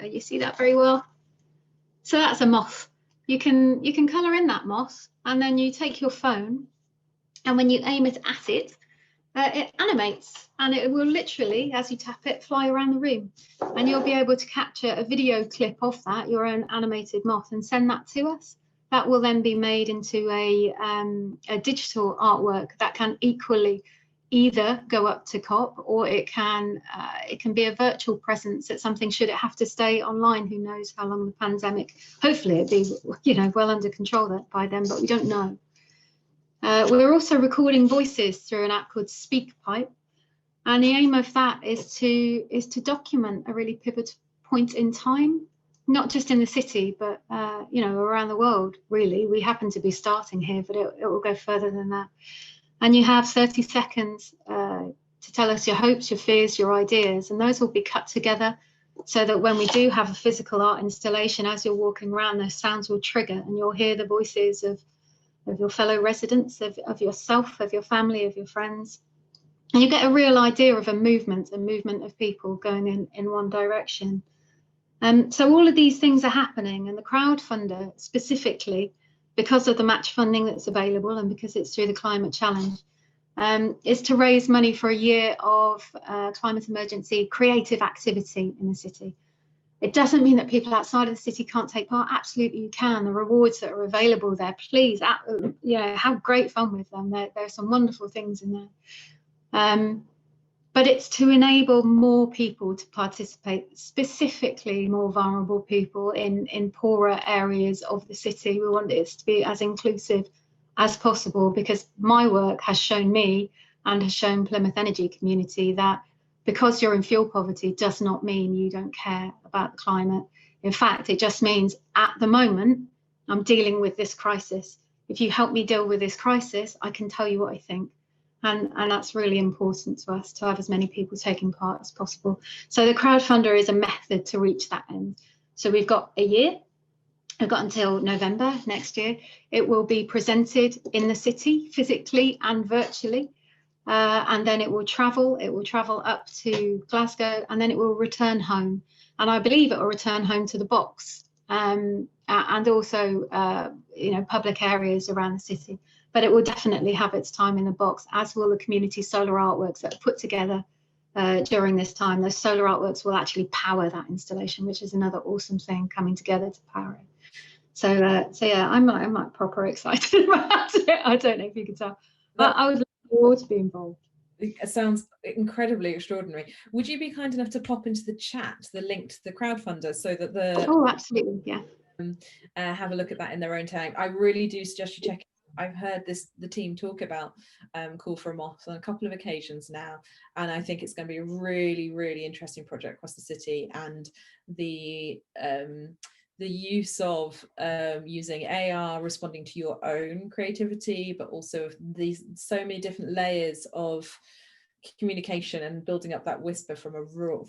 You see that very well? So that's a moth. You can colour in that moth, and then you take your phone, and when you aim it at it, it animates, and it will literally, as you tap it, fly around the room, and you'll be able to capture a video clip of that, your own animated moth, and send that to us. That will then be made into a digital artwork that can equally either go up to COP, or it can be a virtual presence at something should it have to stay online. Who knows how long the pandemic, hopefully it'd be, you know, well under control by then, but we don't know. We're also recording voices through an app called SpeakPipe, and the aim of that is to document a really pivotal point in time, not just in the city, but you know, around the world. Really, we happen to be starting here, but it will go further than that. And you have 30 seconds to tell us your hopes, your fears, your ideas, and those will be cut together so that when we do have a physical art installation, as you're walking around, those sounds will trigger, and you'll hear the voices of your fellow residents, of yourself, of your family, of your friends. And you get a real idea of a movement of people going in one direction. So all of these things are happening, and the crowdfunder specifically, because of the match funding that's available and because it's through the Climate Challenge, is to raise money for a year of climate emergency creative activity in the city. It doesn't mean that people outside of the city can't take part. Absolutely you can. The rewards that are available there, please, you know, have great fun with them. There are some wonderful things in there. But it's to enable more people to participate, specifically more vulnerable people in poorer areas of the city. We want it to be as inclusive as possible, because my work has shown me and has shown Plymouth Energy community that because you're in fuel poverty does not mean you don't care about the climate. In fact, it just means at the moment, I'm dealing with this crisis. If you help me deal with this crisis, I can tell you what I think. And that's really important to us, to have as many people taking part as possible. So the crowdfunder is a method to reach that end. So we've got a year. We've got until November next year. It will be presented in the city physically and virtually. And then it will travel up to Glasgow, and then it will return home. And I believe it will return home to the box, and also you know, public areas around the city. But it will definitely have its time in the box, as will the community solar artworks that are put together during this time. Those solar artworks will actually power that installation, which is another awesome thing coming together to power it. So yeah, I'm like proper excited about it. I don't know if you can tell, but I would love you all to be involved. It sounds incredibly extraordinary. Would you be kind enough to pop into the chat the link to the crowdfunder so that the Oh, absolutely, yeah. Have a look at that in their own time. I really do suggest you check it. I've heard the team talk about Call for a Moth on a couple of occasions now, and I think it's going to be a really, really interesting project across the city. And the use of using AR, responding to your own creativity, but also these so many different layers of communication and building up that whisper from a roar,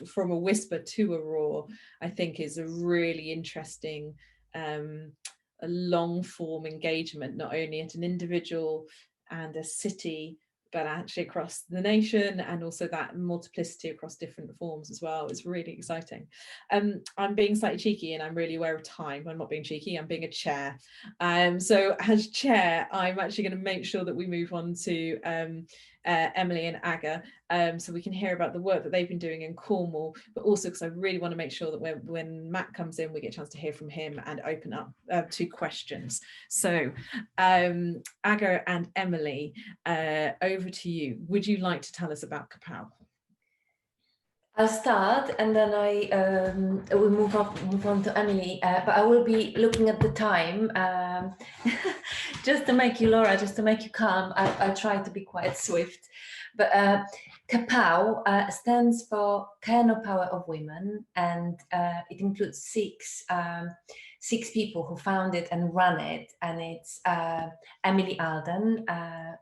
from a whisper to a roar, I think is a really interesting a long form engagement, not only at an individual and a city, but actually across the nation, and also that multiplicity across different forms as well. It's really exciting. I'm being slightly cheeky, and I'm really aware of time. I'm not being cheeky, I'm being a chair. So as chair, I'm actually going to make sure that we move on to Emily and Aga, so we can hear about the work that they've been doing in Cornwall, but also because I really want to make sure that when Matt comes in, we get a chance to hear from him and open up to questions. So Aga and Emily, over to you. Would you like to tell us about Kerpow? I'll start, and then I will move on to Emily, but I will be looking at the time just to make you, Laura, just to make you calm. I try to be quite swift, but Kerpow stands for Care No Power of Women, and it includes 6 people who found it and run it, and it's Emily Alden,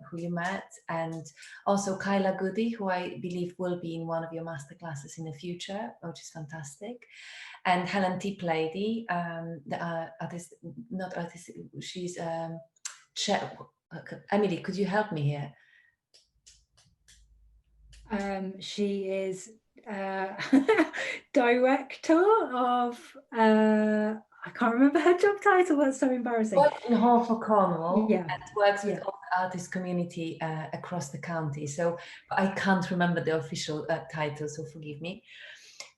who you met, and also Kyla Goody, who I believe will be in one of your masterclasses in the future, which is fantastic, and Helen Tiplady, the artist, not artist, she's Emily, could you help me here? She is director of, I can't remember her job title, that's so embarrassing. Works in Hall for Cornwall, yeah, and works with all the artist community across the county. So I can't remember the official title, so forgive me.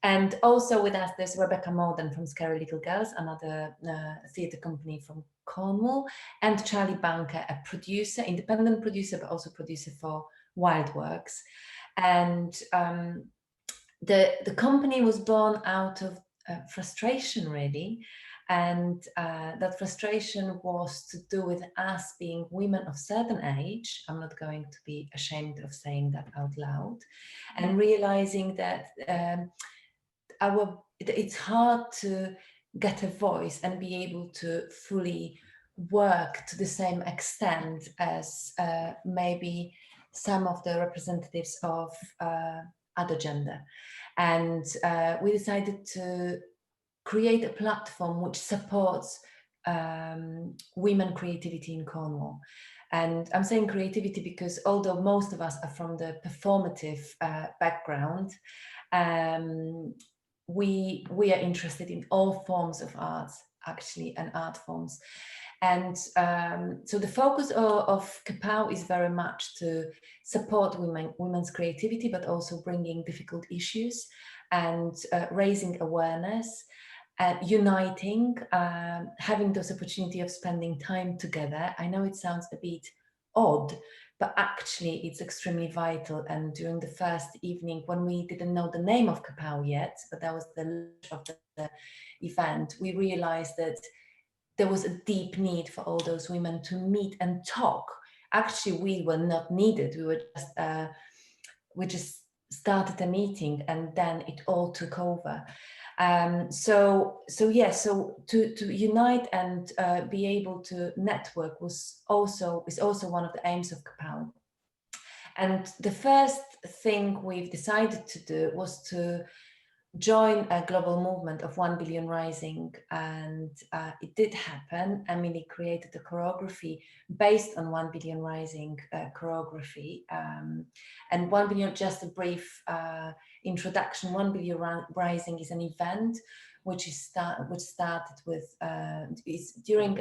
And also with us, there's Rebecca Morden from Scary Little Girls, another theatre company from Cornwall, and Charlie Bunker, a producer, independent producer, but also producer for Wildworks. And the company was born out of frustration, really. And that frustration was to do with us being women of certain age. I'm not going to be ashamed of saying that out loud, and realizing that it's hard to get a voice and be able to fully work to the same extent as maybe some of the representatives of other gender. And we decided to create a platform which supports women creativity in Cornwall. And I'm saying creativity because although most of us are from the performative background, we are interested in all forms of arts, actually, and art forms. And so the focus of Kerpow is very much to support women's creativity, but also bringing difficult issues and raising awareness, uniting, having those opportunity of spending time together. I know it sounds a bit odd, but actually it's extremely vital. And during the first evening, when we didn't know the name of Kerpow yet, but that was the launch of the event, we realized that there was a deep need for all those women to meet and talk. Actually, we were not needed. We just started a meeting, and then it all took over. So to unite and be able to network is also one of the aims of Kerpow. And the first thing we've decided to do was to join a global movement of 1 Billion Rising, and it did happen. Emily created a choreography based on 1 Billion Rising choreography, and 1 Billion, just a brief introduction. 1 Billion Rising is an event which started with is during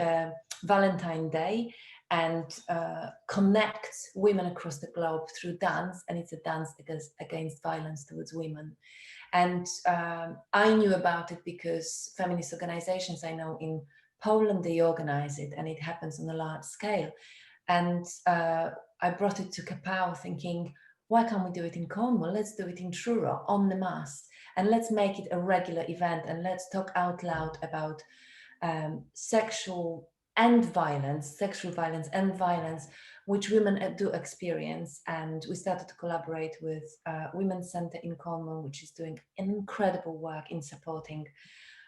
Valentine's Day, and connects women across the globe through dance, and it's a dance against violence towards women. And I knew about it because feminist organizations I know in Poland, they organize it, and it happens on a large scale. And I brought it to Kerpow thinking, why can't we do it in Cornwall? Let's do it in Truro on the mass, and let's make it a regular event, and let's talk out loud about sexual violence and violence which women do experience. And we started to collaborate with Women's Centre in Cornwall, which is doing an incredible work in supporting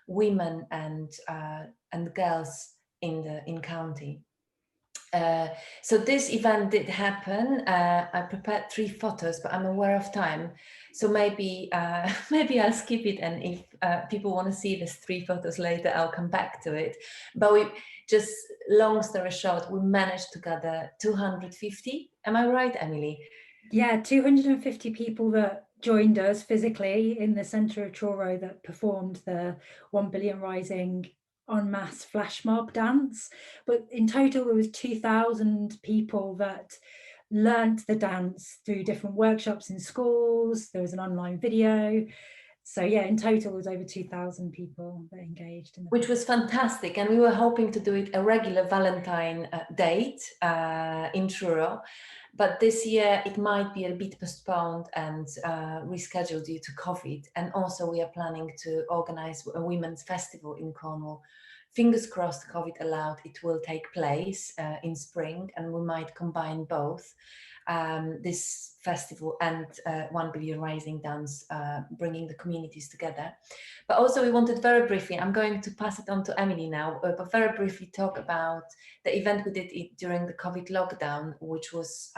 women and girls in county. So this event did happen. I prepared 3 photos, but I'm aware of time, so maybe I'll skip it, and if people want to see these 3 photos later, I'll come back to it. But we just, long story short, we managed to gather 250. Am I right, Emily? Yeah, 250 people that joined us physically in the centre of Truro that performed the 1 Billion Rising en masse flash mob dance. But in total there was 2,000 people that learnt the dance through different workshops in schools. There was an online video. So yeah, in total it was over 2,000 people that engaged in which was fantastic. And we were hoping to do it a regular Valentine date in Truro, but this year it might be a bit postponed and rescheduled due to COVID. And also we are planning to organize a women's festival in Cornwall. Fingers crossed, COVID allowed, it will take place in spring, and we might combine both. this festival and 1 Billion Rising Dance, bringing the communities together. But also we wanted very briefly, I'm going to pass it on to Emily now, but very briefly talk about the event we did during the COVID lockdown, which was,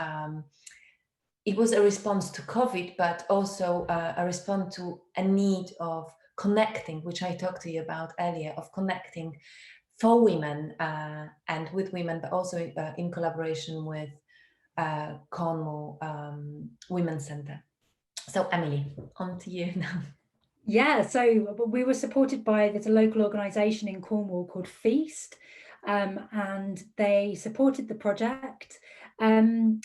it was a response to COVID, but also a response to a need of connecting, which I talked to you about earlier, of connecting for women and with women, but also in collaboration with Cornwall Women's Centre. So Emily, on to you now. Yeah, so we were supported by, there's a local organisation in Cornwall called Feast, and they supported the project, and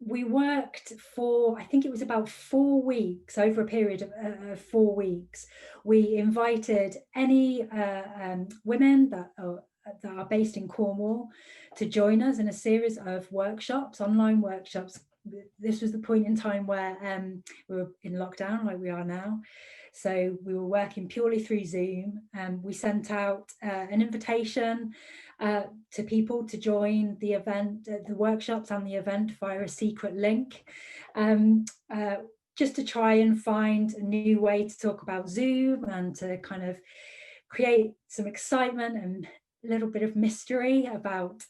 we worked for, I think it was about 4 weeks, over a period of 4 weeks. We invited any women that are based in Cornwall to join us in a series of workshops, online workshops. This was the point in time where we were in lockdown, like we are now. So we were working purely through Zoom, and we sent out an invitation to people to join the event, the workshops and the event via a secret link, just to try and find a new way to talk about Zoom and to kind of create some excitement and a little bit of mystery about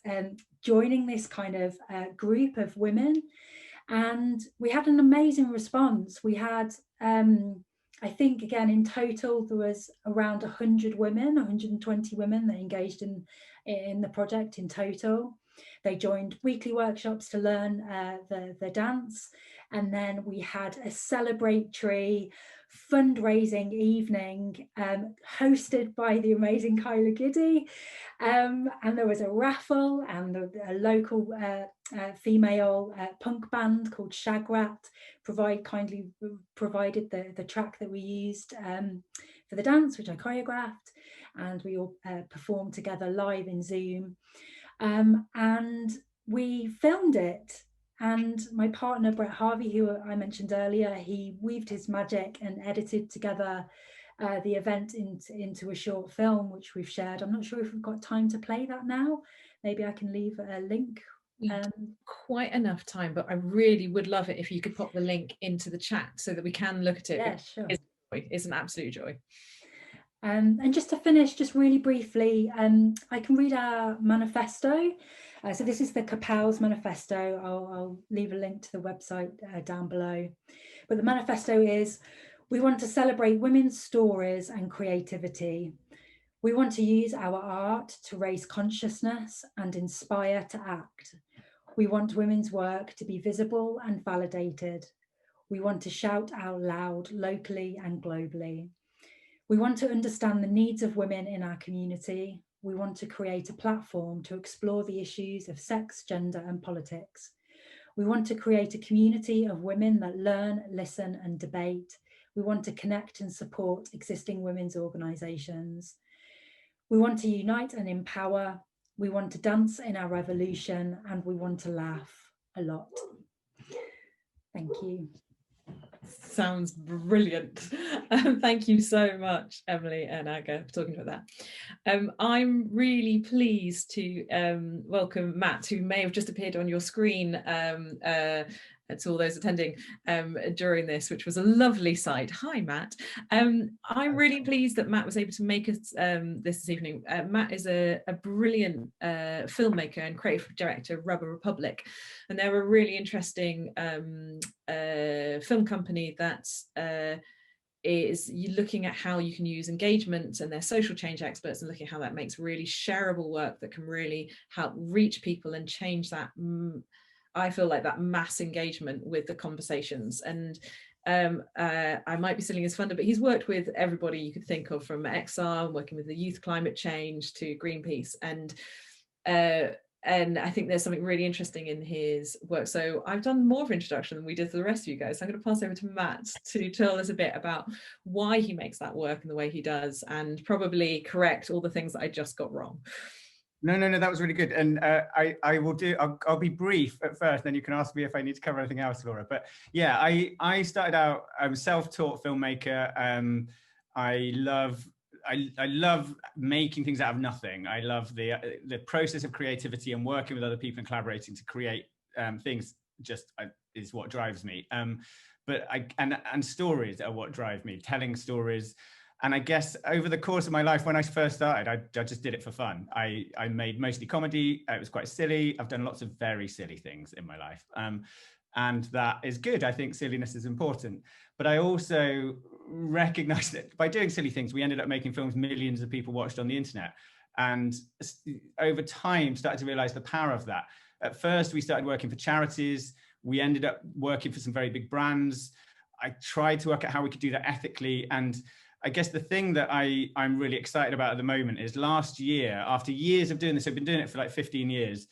joining this kind of group of women. And we had an amazing response. We had, I think, again, in total, there was around 100 women, 120 women that engaged in the project in total. They joined weekly workshops to learn the dance. And then we had a celebratory fundraising evening hosted by the amazing Kyla Giddy. And there was a raffle, and a local female punk band called Shagrat kindly provided the track that we used for the dance, which I choreographed, and we all performed together live in Zoom. And we filmed it. And my partner, Brett Harvey, who I mentioned earlier, he weaved his magic and edited together the event into a short film, which we've shared. I'm not sure if we've got time to play that now. Maybe I can leave a link. Quite enough time, but I really would love it if you could pop the link into the chat so that we can look at it. Yeah, sure. It's an absolute joy. And just to finish, just really briefly, I can read our manifesto. So this is the Kerpow's manifesto. I'll leave a link to the website down below. But the manifesto is, we want to celebrate women's stories and creativity. We want to use our art to raise consciousness and inspire to act. We want women's work to be visible and validated. We want to shout out loud locally and globally. We want to understand the needs of women in our community. We want to create a platform to explore the issues of sex, gender, and politics. We want to create a community of women that learn, listen, and debate. We want to connect and support existing women's organisations. We want to unite and empower. We want to dance in our revolution, and we want to laugh a lot. Thank you. Sounds brilliant. Thank you so much, Emily and Aga, for talking about that. I'm really pleased to welcome Matt, who may have just appeared on your screen, to all those attending during this, which was a lovely sight. Hi, Matt. I'm really pleased that Matt was able to make us this evening. Matt is a brilliant filmmaker and creative director of Rubber Republic, and they're a really interesting film company that is looking at how you can use engagement, and they're social change experts, and looking at how that makes really shareable work that can really help reach people and change that. I feel like that mass engagement with the conversations. And I might be stealing his thunder, but he's worked with everybody you could think of, from XR, working with the youth climate change, to Greenpeace, and I think there's something really interesting in his work. So I've done more of an introduction than we did for the rest of you guys. So I'm going to pass over to Matt to tell us a bit about why he makes that work and the way he does, and probably correct all the things that I just got wrong. No, that was really good. And I will do, I'll be brief at first, then you can ask me if I need to cover anything else, Laura. But yeah, I started out, I'm a self-taught filmmaker. I love making things out of nothing. I love the process of creativity and working with other people and collaborating to create things just is what drives me. But and stories are what drive me, telling stories. And I guess over the course of my life, when I first started, I just did it for fun. I made mostly comedy. It was quite silly. I've done lots of very silly things in my life. And that is good. I think silliness is important. But I also recognize that by doing silly things, we ended up making films millions of people watched on the internet. And over time, started to realize the power of that. At first, we started working for charities. We ended up working for some very big brands. I tried to work out how we could do that ethically. And I guess the thing that I'm really excited about at the moment is last year, after years of doing this, I've been doing it for like 15 years.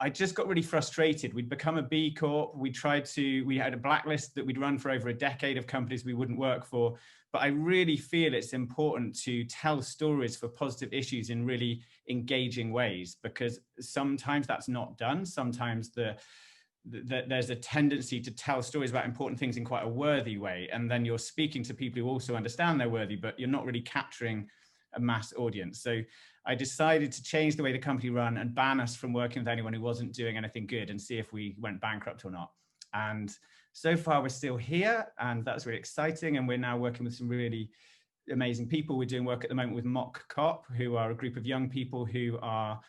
I just got really frustrated. We'd become a B Corp. We had a blacklist that we'd run for over a decade of companies we wouldn't work for. But I really feel it's important to tell stories for positive issues in really engaging ways, because sometimes that's not done. Sometimes there's a tendency to tell stories about important things in quite a worthy way. And then you're speaking to people who also understand they're worthy, but you're not really capturing a mass audience. So I decided to change the way the company run and ban us from working with anyone who wasn't doing anything good and see if we went bankrupt or not. And so far we're still here, and that's really exciting. And we're now working with some really amazing people. We're doing work at the moment with Mock Cop, who are a group of young people who are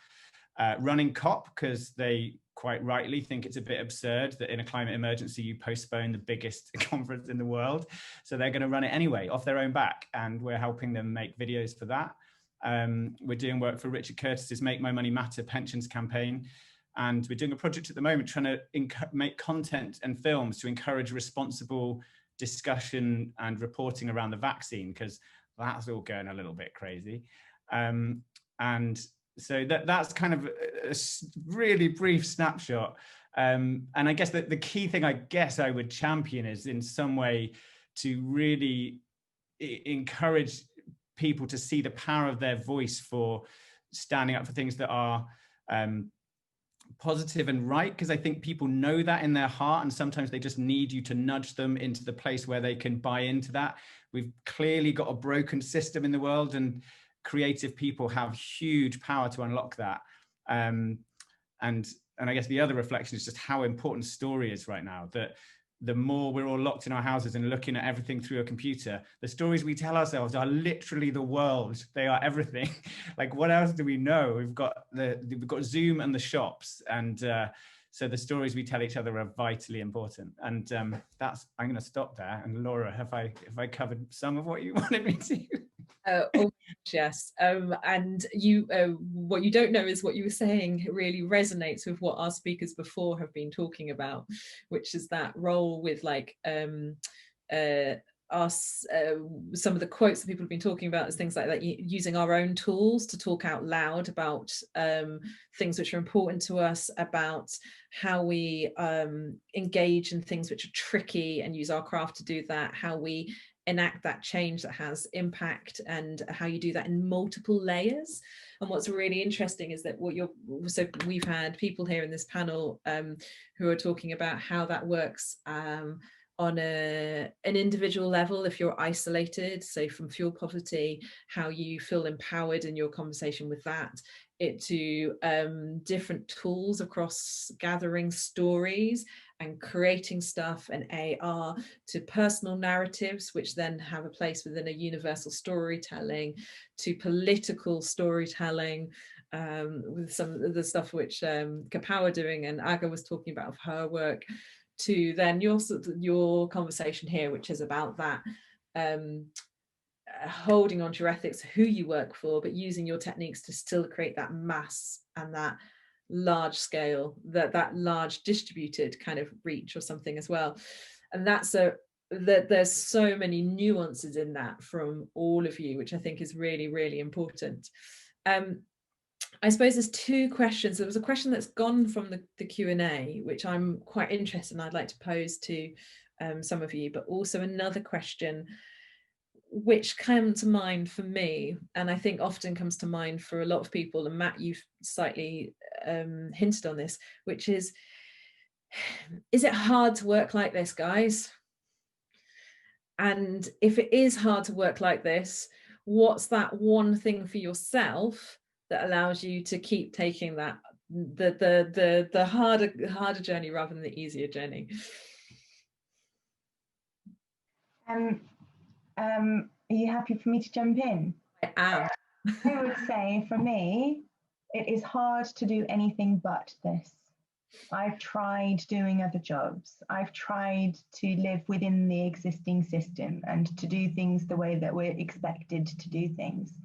running COP because they quite rightly think it's a bit absurd that in a climate emergency you postpone the biggest conference in the world. So they're going to run it anyway off their own back, and we're helping them make videos for that. We're doing work for Richard Curtis's Make My Money Matter pensions campaign, and we're doing a project at the moment trying to make content and films to encourage responsible discussion and reporting around the vaccine, because that's all going a little bit crazy. And so that's kind of a really brief snapshot. And I guess that the key thing I guess I would champion is in some way to really encourage people to see the power of their voice for standing up for things that are positive and right, because I think people know that in their heart, and sometimes they just need you to nudge them into the place where they can buy into that. We've clearly got a broken system in the world, and creative people have huge power to unlock that. And I guess the other reflection is just how important story is right now, that the more we're all locked in our houses and looking at everything through a computer, the stories we tell ourselves are literally the world. They are everything. Like, what else do we know? We've got Zoom and the shops, and so the stories we tell each other are vitally important. And I'm going to stop there. And Laura, have I covered some of what you wanted me to? Oh yes, and you what you don't know is what you were saying really resonates with what our speakers before have been talking about, which is that role with like some of the quotes that people have been talking about is things like that, using our own tools to talk out loud about things which are important to us, about how we engage in things which are tricky and use our craft to do that, how we enact that change that has impact, and how you do that in multiple layers. And what's really interesting is that so we've had people here in this panel who are talking about how that works on an individual level if you're isolated, so from fuel poverty, how you feel empowered in your conversation with that, to different tools across gathering stories and creating stuff and AR, to personal narratives, which then have a place within a universal storytelling, to political storytelling, with some of the stuff which Kerpow are doing and Aga was talking about of her work, to then your conversation here, which is about that holding on to your ethics, who you work for, but using your techniques to still create that mass and that large scale, that large distributed kind of reach or something as well. And there's so many nuances in that from all of you, which I think is really, really important. I suppose there's two questions. There was a question that's gone from the Q&A, which I'm quite interested in, I'd like to pose to some of you, but also another question which came to mind for me, and I think often comes to mind for a lot of people, and Matt, you've slightly hinted on this, which is it hard to work like this, guys? And if it is hard to work like this, what's that one thing for yourself that allows you to keep taking that the harder journey rather than the easier journey? Are you happy for me to jump in? I am. I would say for me, it is hard to do anything but this. I've tried doing other jobs. I've tried to live within the existing system and to do things the way that we're expected to do things.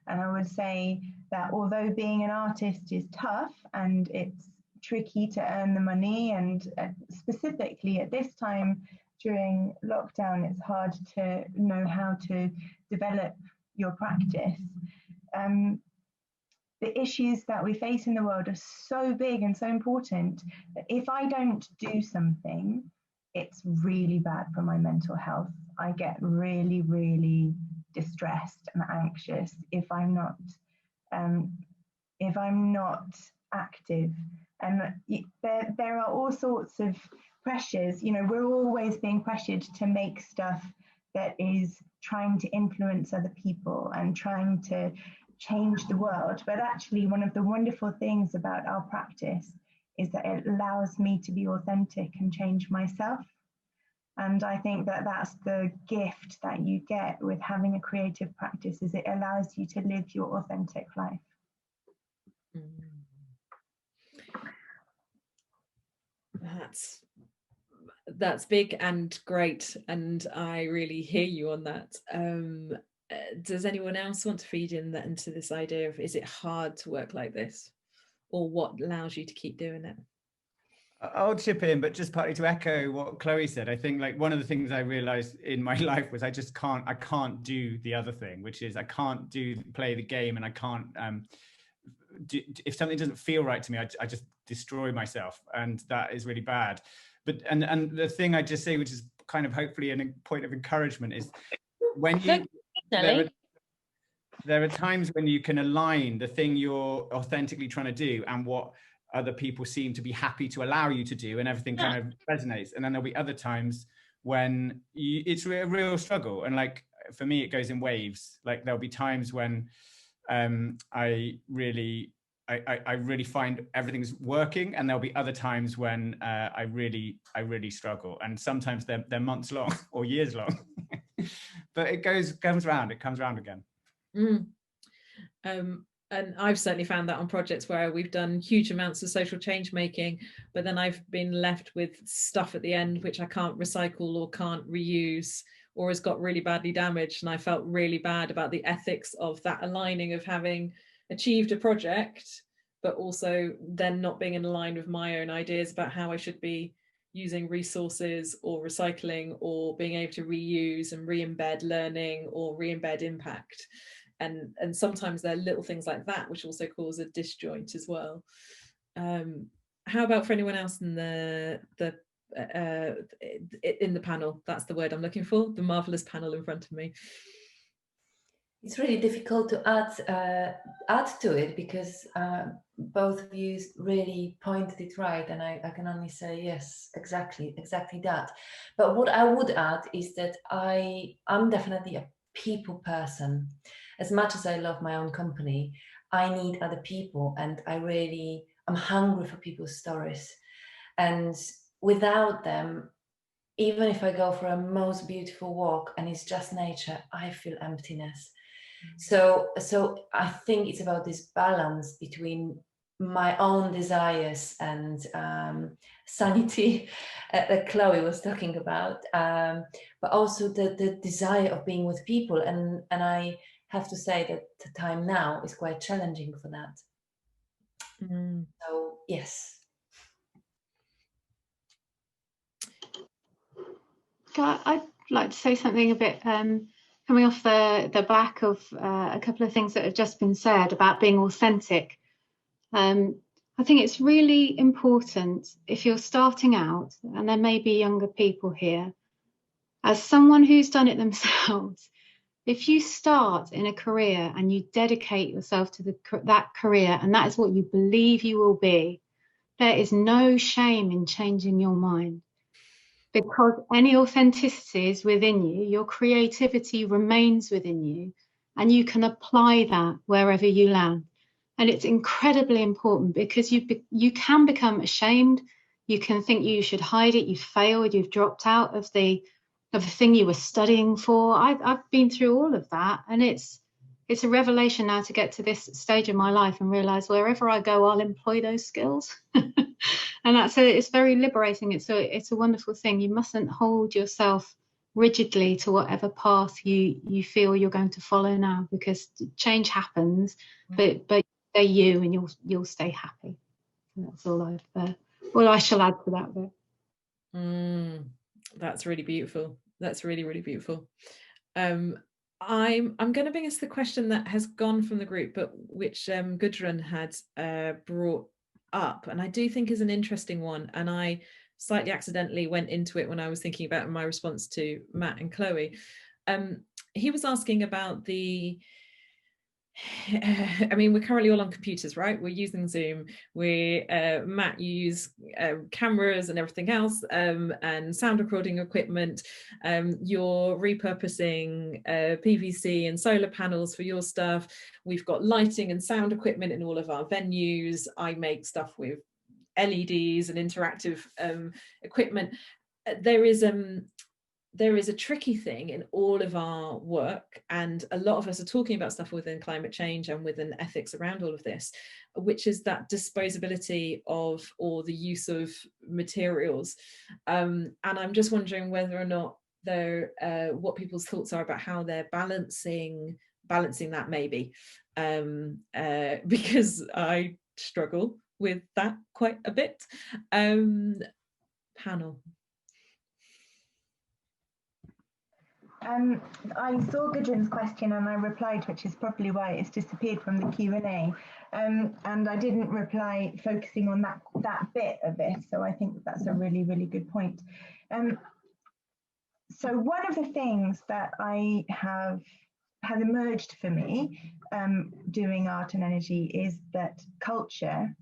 And I would say that although being an artist is tough and it's tricky to earn the money, and specifically at this time during lockdown, it's hard to know how to develop your practice. The issues that we face in the world are so big and so important that if I don't do something, it's really bad for my mental health. I get really, really distressed and anxious if I'm not active. And there are all sorts of pressures. You know, we're always being pressured to make stuff that is trying to influence other people and trying to change the world. But actually, one of the wonderful things about our practice is that it allows me to be authentic and change myself. And I think that that's the gift that you get with having a creative practice, is it allows you to live your authentic life. That's big and great, and I really hear you on that. Does anyone else want to feed in that into this idea of, is it hard to work like this, or what allows you to keep doing it? I'll chip in, but just partly to echo what Chloe said. I think like one of the things I realized in my life was I can't do the other thing, which is I can't play the game, and I can't if something doesn't feel right to me, I just destroy myself, and that is really bad. But and the thing I just say, which is kind of hopefully a point of encouragement, is when you there are times when you can align the thing you're authentically trying to do and what other people seem to be happy to allow you to do, and everything kind of resonates. And then there'll be other times when it's a real struggle. And like for me, it goes in waves. Like there'll be times when I really find everything's working, and there'll be other times when I really struggle. And sometimes they're months long or years long. But it comes around again. And I've certainly found that on projects where we've done huge amounts of social change making, but then I've been left with stuff at the end which I can't recycle or can't reuse, or has got really badly damaged. And I felt really bad about the ethics of that aligning of having achieved a project, but also then not being in line with my own ideas about how I should be using resources or recycling or being able to reuse and re-embed learning or re-embed impact. And sometimes there are little things like that which also cause a disjoint as well. How about for anyone else in the panel? That's the word I'm looking for, the marvelous panel in front of me. It's really difficult to add to it, because both of you really pointed it right, and I can only say yes, exactly that. But what I would add is that I'm definitely a people person. As much as I love my own company, I need other people, and I'm hungry for people's stories. And without them, even if I go for a most beautiful walk and it's just nature, I feel emptiness. So I think it's about this balance between my own desires and sanity that Chloe was talking about, but also the desire of being with people. And I have to say that the time now is quite challenging for that. So yes. I'd like to say something a bit coming off the back of a couple of things that have just been said about being authentic. I think it's really important, if you're starting out, and there may be younger people here, as someone who's done it themselves, if you start in a career and you dedicate yourself to that career, and that is what you believe you will be, there is no shame in changing your mind, because any authenticity is within you, your creativity remains within you, and you can apply that wherever you land. And it's incredibly important, because you can become ashamed. You can think you should hide it. You've failed. You've dropped out of the thing you were studying for. I've been through all of that, and it's a revelation now to get to this stage of my life and realize wherever I go, I'll employ those skills. And it's very liberating. It's a wonderful thing. You mustn't hold yourself rigidly to whatever path you feel you're going to follow now, because change happens, but stay you, and you'll stay happy. And that's all I shall add to that bit. That's really beautiful. That's really, really beautiful. I'm going to bring us the question that has gone from the group, but which Gudrun had brought up, and I do think is an interesting one, and I slightly accidentally went into it when I was thinking about my response to Matt and Chloe. He was asking about I mean, we're currently all on computers, right? We're using Zoom. Matt, you use cameras and everything else, and sound recording equipment. You're repurposing PVC and solar panels for your stuff. We've got lighting and sound equipment in all of our venues. I make stuff with LEDs and interactive equipment. There is a tricky thing in all of our work, and a lot of us are talking about stuff within climate change and within ethics around all of this, which is that disposability of, or the use of materials. And I'm just wondering whether or not what people's thoughts are about how they're balancing that, maybe, because I struggle with that quite a bit. Panel. I saw Gudrun's question and I replied, which is probably why it's disappeared from the Q&A. And I didn't reply focusing on that bit of it. So I think that's a really, really good point. So one of the things that has emerged for me doing art and energy is that culture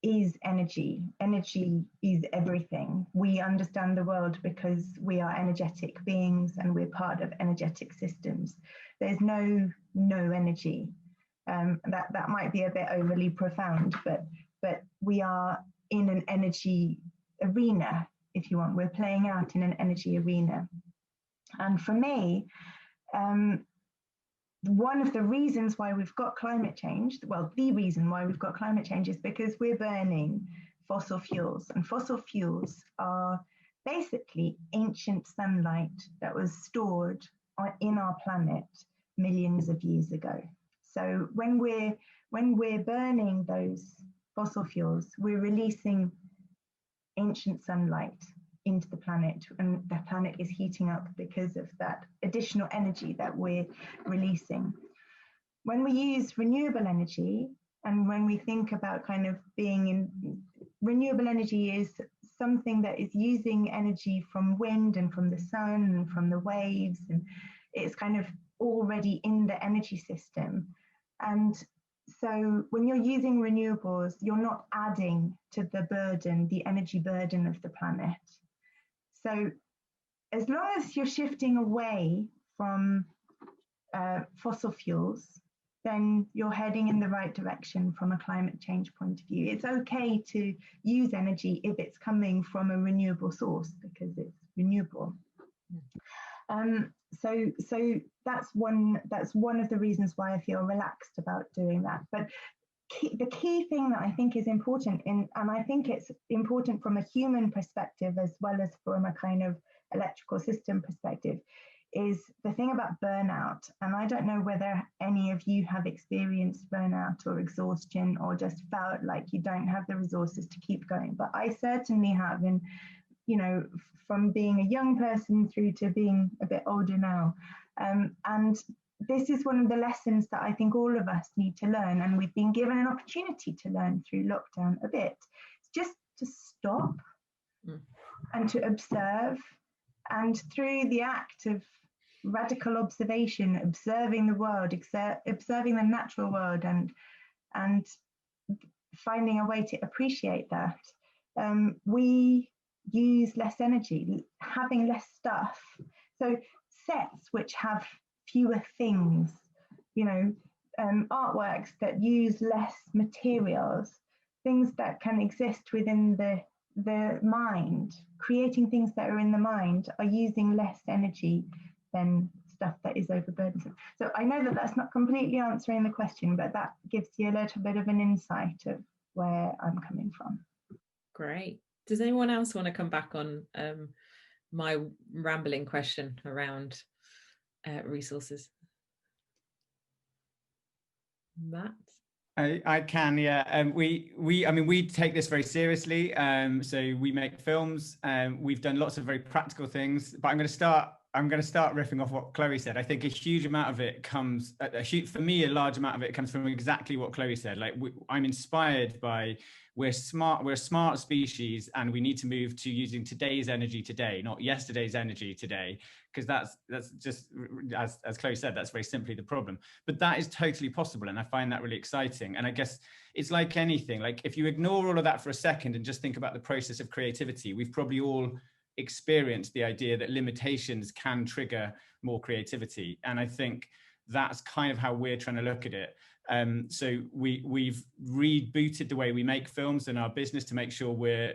is energy. Energy is everything. We understand the world because we are energetic beings and we're part of energetic systems. There's no energy. That might be a bit overly profound, but we are in an energy arena, if you want. We're playing out in an energy arena. And for me, one of the reasons why we've got climate change, well, the reason why we've got climate change is because we're burning fossil fuels. And fossil fuels are basically ancient sunlight that was stored in our planet millions of years ago. So when we're burning those fossil fuels, we're releasing ancient sunlight into the planet, and the planet is heating up because of that additional energy that we're releasing. When we use renewable energy, and when we think about kind of being in renewable energy, is something that is using energy from wind and from the sun and from the waves, and it's kind of already in the energy system. And so when you're using renewables, you're not adding to the burden, the energy burden of the planet. So as long as you're shifting away from fossil fuels, then you're heading in the right direction from a climate change point of view. It's okay to use energy if it's coming from a renewable source because it's renewable. So that's one of the reasons why I feel relaxed about doing that. But the key thing that I think is important, and I think it's important from a human perspective as well as from a kind of electrical system perspective, is the thing about burnout. And I don't know whether any of you have experienced burnout or exhaustion or just felt like you don't have the resources to keep going. But I certainly have, and you know, from being a young person through to being a bit older now. And this is one of the lessons that I think all of us need to learn, and we've been given an opportunity to learn through lockdown a bit. It's just to stop and to observe, and through the act of radical observation, observing the world, observing the natural world, and finding a way to appreciate that, we use less energy, having less stuff. So sets which have fewer things, you know, artworks that use less materials, things that can exist within the mind, creating things that are in the mind, are using less energy than stuff that is overburdensome. So I know that that's not completely answering the question, but that gives you a little bit of an insight of where I'm coming from. Great. Does anyone else want to come back on my rambling question around resources? Matt? I can, yeah. I mean, we take this very seriously. So we make films. We've done lots of very practical things. But I'm going to start riffing off what Chloe said. I think a huge amount of it comes, for me, a large amount of it comes from exactly what Chloe said. Like I'm inspired by, we're a smart species, and we need to move to using today's energy today, not yesterday's energy today, because that's just, as Chloe said, that's very simply the problem. But that is totally possible, and I find that really exciting. And I guess it's like anything, like if you ignore all of that for a second and just think about the process of creativity, we've probably all experienced the idea that limitations can trigger more creativity. And I think that's kind of how we're trying to look at it. So we've rebooted the way we make films in our business to make sure we're,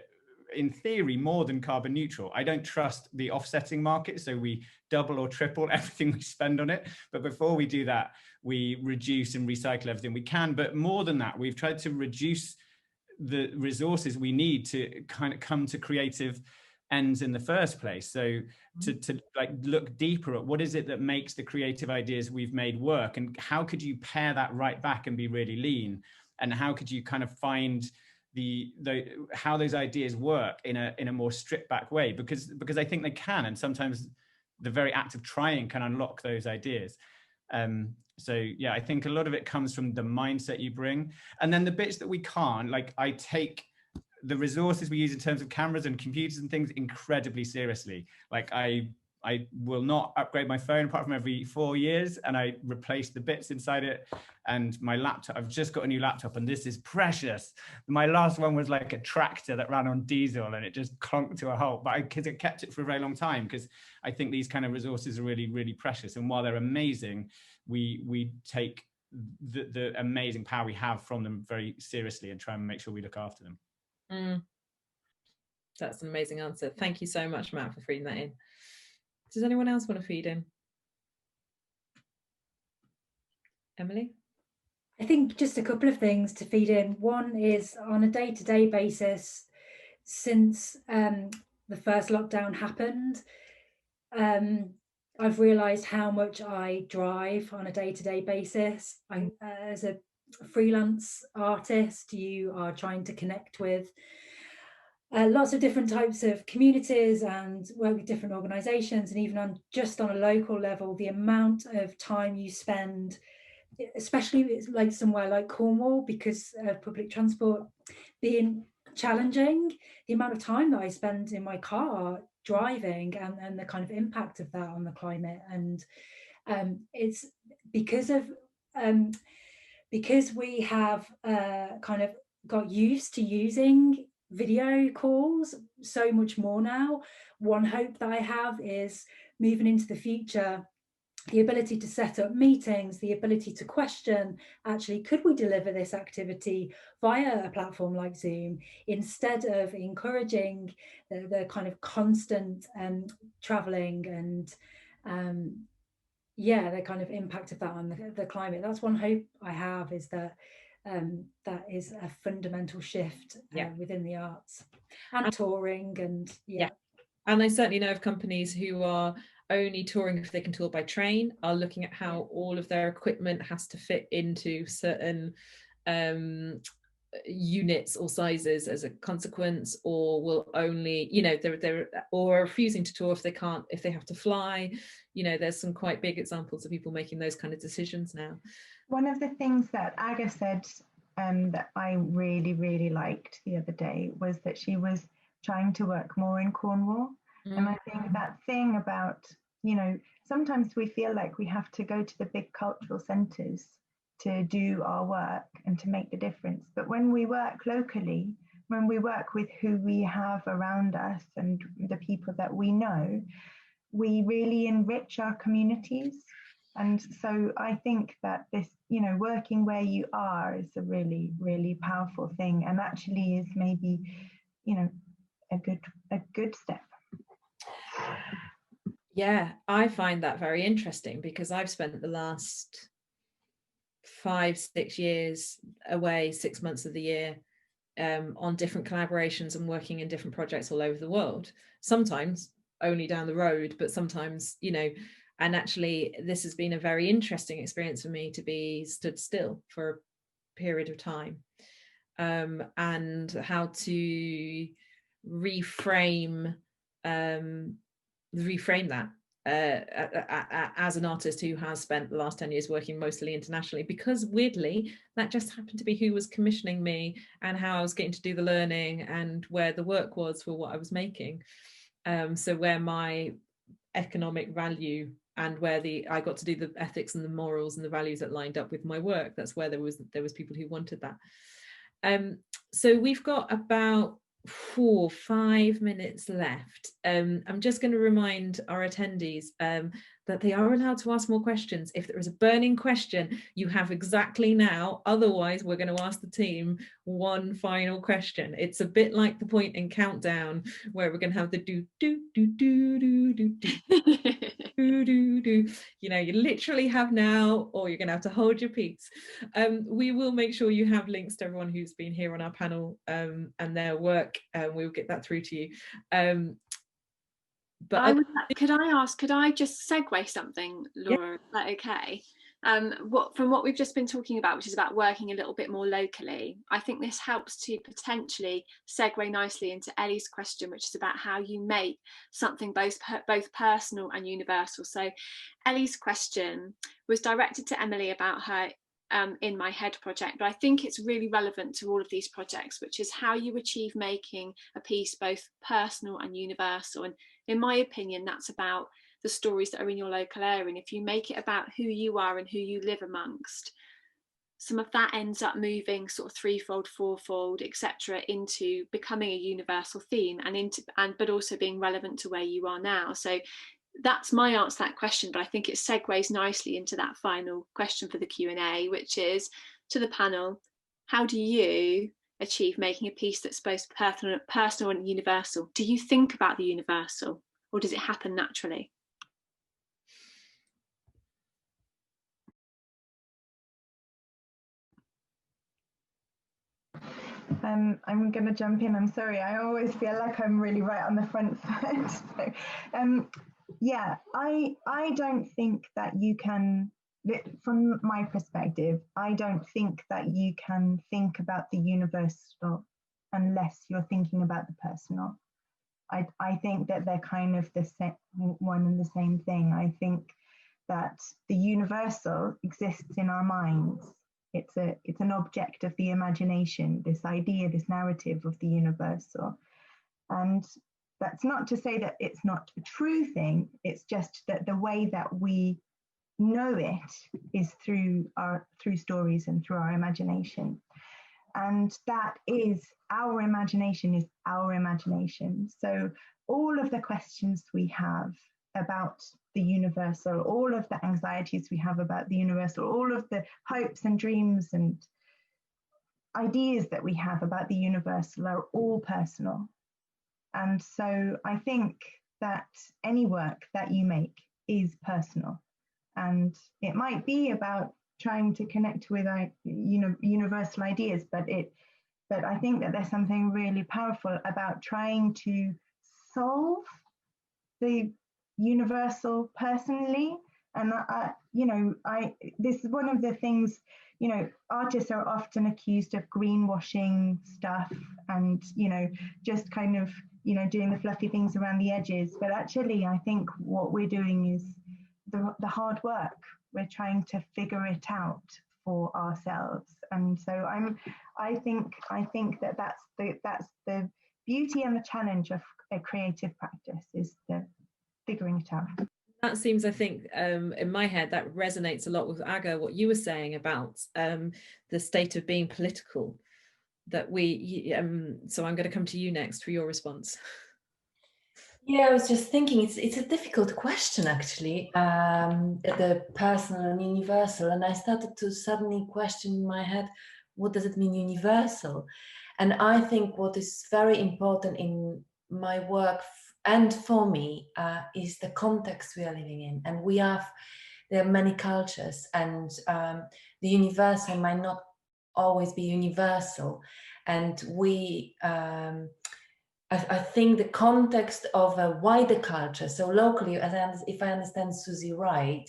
in theory, more than carbon neutral. I don't trust the offsetting market, so we double or triple everything we spend on it. But before we do that, we reduce and recycle everything we can. But more than that, we've tried to reduce the resources we need to kind of come to creative ends in the first place. So to like look deeper at what is it that makes the creative ideas we've made work, and how could you pare that right back and be really lean, and how could you kind of find how those ideas work in a more stripped back way, because I think they can, and sometimes the very act of trying can unlock those ideas. So yeah, I think a lot of it comes from the mindset you bring, and then the bits that we can't, like I take the resources we use in terms of cameras and computers and things incredibly seriously. Like I will not upgrade my phone apart from every 4 years, and I replace the bits inside it. And my laptop, I've just got a new laptop, and this is precious. My last one was like a tractor that ran on diesel, and it just clunked to a halt. But because I kept it for a very long time, because I think these kind of resources are really, really precious. And while they're amazing, we take the amazing power we have from them very seriously and try and make sure we look after them. That's an amazing answer. Thank you so much, Matt, for feeding that in. Does anyone else want to feed in? Emily? I think just a couple of things to feed in. One is, on a day-to-day basis, since the first lockdown happened, I've realised how much I drive on a day-to-day basis. As a freelance artist, you are trying to connect with lots of different types of communities and work with different organisations, and even just on a local level, the amount of time you spend, especially like somewhere like Cornwall, because of public transport being challenging, the amount of time that I spend in my car driving, and the kind of impact of that on the climate. And it's because we have kind of got used to using video calls so much more now. One hope that I have is, moving into the future, the ability to set up meetings, the ability to question, actually, could we deliver this activity via a platform like Zoom, instead of encouraging the kind of constant traveling and the kind of impact of that on the climate. That's one hope I have, is that that is a fundamental shift within the arts and touring, and and I certainly know of companies who are only touring if they can tour by train, are looking at how all of their equipment has to fit into certain units or sizes as a consequence, or will only, they're or refusing to tour if they have to fly. There's some quite big examples of people making those kind of decisions now. One of the things that Aga said that I really, really liked the other day was that she was trying to work more in Cornwall. And I think that thing about, sometimes we feel like we have to go to the big cultural centres to do our work and to make the difference. But when we work locally, when we work with who we have around us and the people that we know, we really enrich our communities. And so I think that this, you know, working where you are is a really, really powerful thing, and actually is maybe, you know, a good step. Yeah, I find that very interesting, because I've spent the last 5-6 years away 6 months of the year on different collaborations and working in different projects all over the world, sometimes only down the road, but sometimes, you know, and actually this has been a very interesting experience for me to be stood still for a period of time, and how to reframe that as an artist who has spent the last 10 years working mostly internationally, because weirdly that just happened to be who was commissioning me and how I was getting to do the learning and where the work was for what I was making. So where my economic value and where I got to do the ethics and the morals and the values that lined up with my work, that's where there was people who wanted that. So we've got about 4-5 minutes left. I'm just going to remind our attendees that they are allowed to ask more questions. If there is a burning question, you have exactly now. Otherwise, we're going to ask the team one final question. It's a bit like the point in Countdown, where we're going to have the do do do do do do do do do. You know, you literally have now, or you're going to have to hold your peace. We will make sure you have links to everyone who's been here on our panel and their work. We'll get that through to you. But could I just segue something, Laura? Yeah. Is that okay? From what we've just been talking about, which is about working a little bit more locally, I think this helps to potentially segue nicely into Ellie's question, which is about how you make something both personal and universal. So Ellie's question was directed to Emily about her In My Head project, but I think it's really relevant to all of these projects, which is how you achieve making a piece both personal and universal. And in my opinion, that's about the stories that are in your local area. And if you make it about who you are and who you live amongst, some of that ends up moving sort of threefold, fourfold, etc., into becoming a universal theme, but also being relevant to where you are now. So that's my answer to that question, but I think it segues nicely into that final question for the Q&A, which is to the panel: how do you achieve making a piece that's both personal and universal? Do you think about the universal, or does it happen naturally? I'm going to jump in. I'm sorry, I always feel like I'm really right on the front foot. So, yeah, I don't think that you can, from my perspective, I don't think that you can think about the universal unless you're thinking about the personal. I think that they're kind of the same, one and the same thing. I think that the universal exists in our minds. It's an object of the imagination, this idea, this narrative of the universal. And that's not to say that it's not a true thing, it's just that the way that we know it is through stories and through our imagination. And that is, our imagination is our imagination. So all of the questions we have about the universal, all of the anxieties we have about the universal, all of the hopes and dreams and ideas that we have about the universal are all personal. And so I think that any work that you make is personal, and it might be about trying to connect with universal ideas, but I think that there's something really powerful about trying to solve the universal personally. And this is one of the things, artists are often accused of greenwashing stuff and just kind of doing the fluffy things around the edges, but actually I think what we're doing is the hard work. We're trying to figure it out for ourselves. And so I think that that's the beauty and the challenge of a creative practice, is the figuring it out. That seems, I think, in my head, that resonates a lot with Aga, what you were saying about the state of being political, that we, so I'm going to come to you next for your response. Yeah, I was just thinking it's a difficult question actually, the personal and universal, and I started to suddenly question in my head, what does it mean universal? And I think what is very important in my work and for me is the context we are living in, and there are many cultures, and the universal might not always be universal, and I think the context of a wider culture, so locally, if I understand Susie right,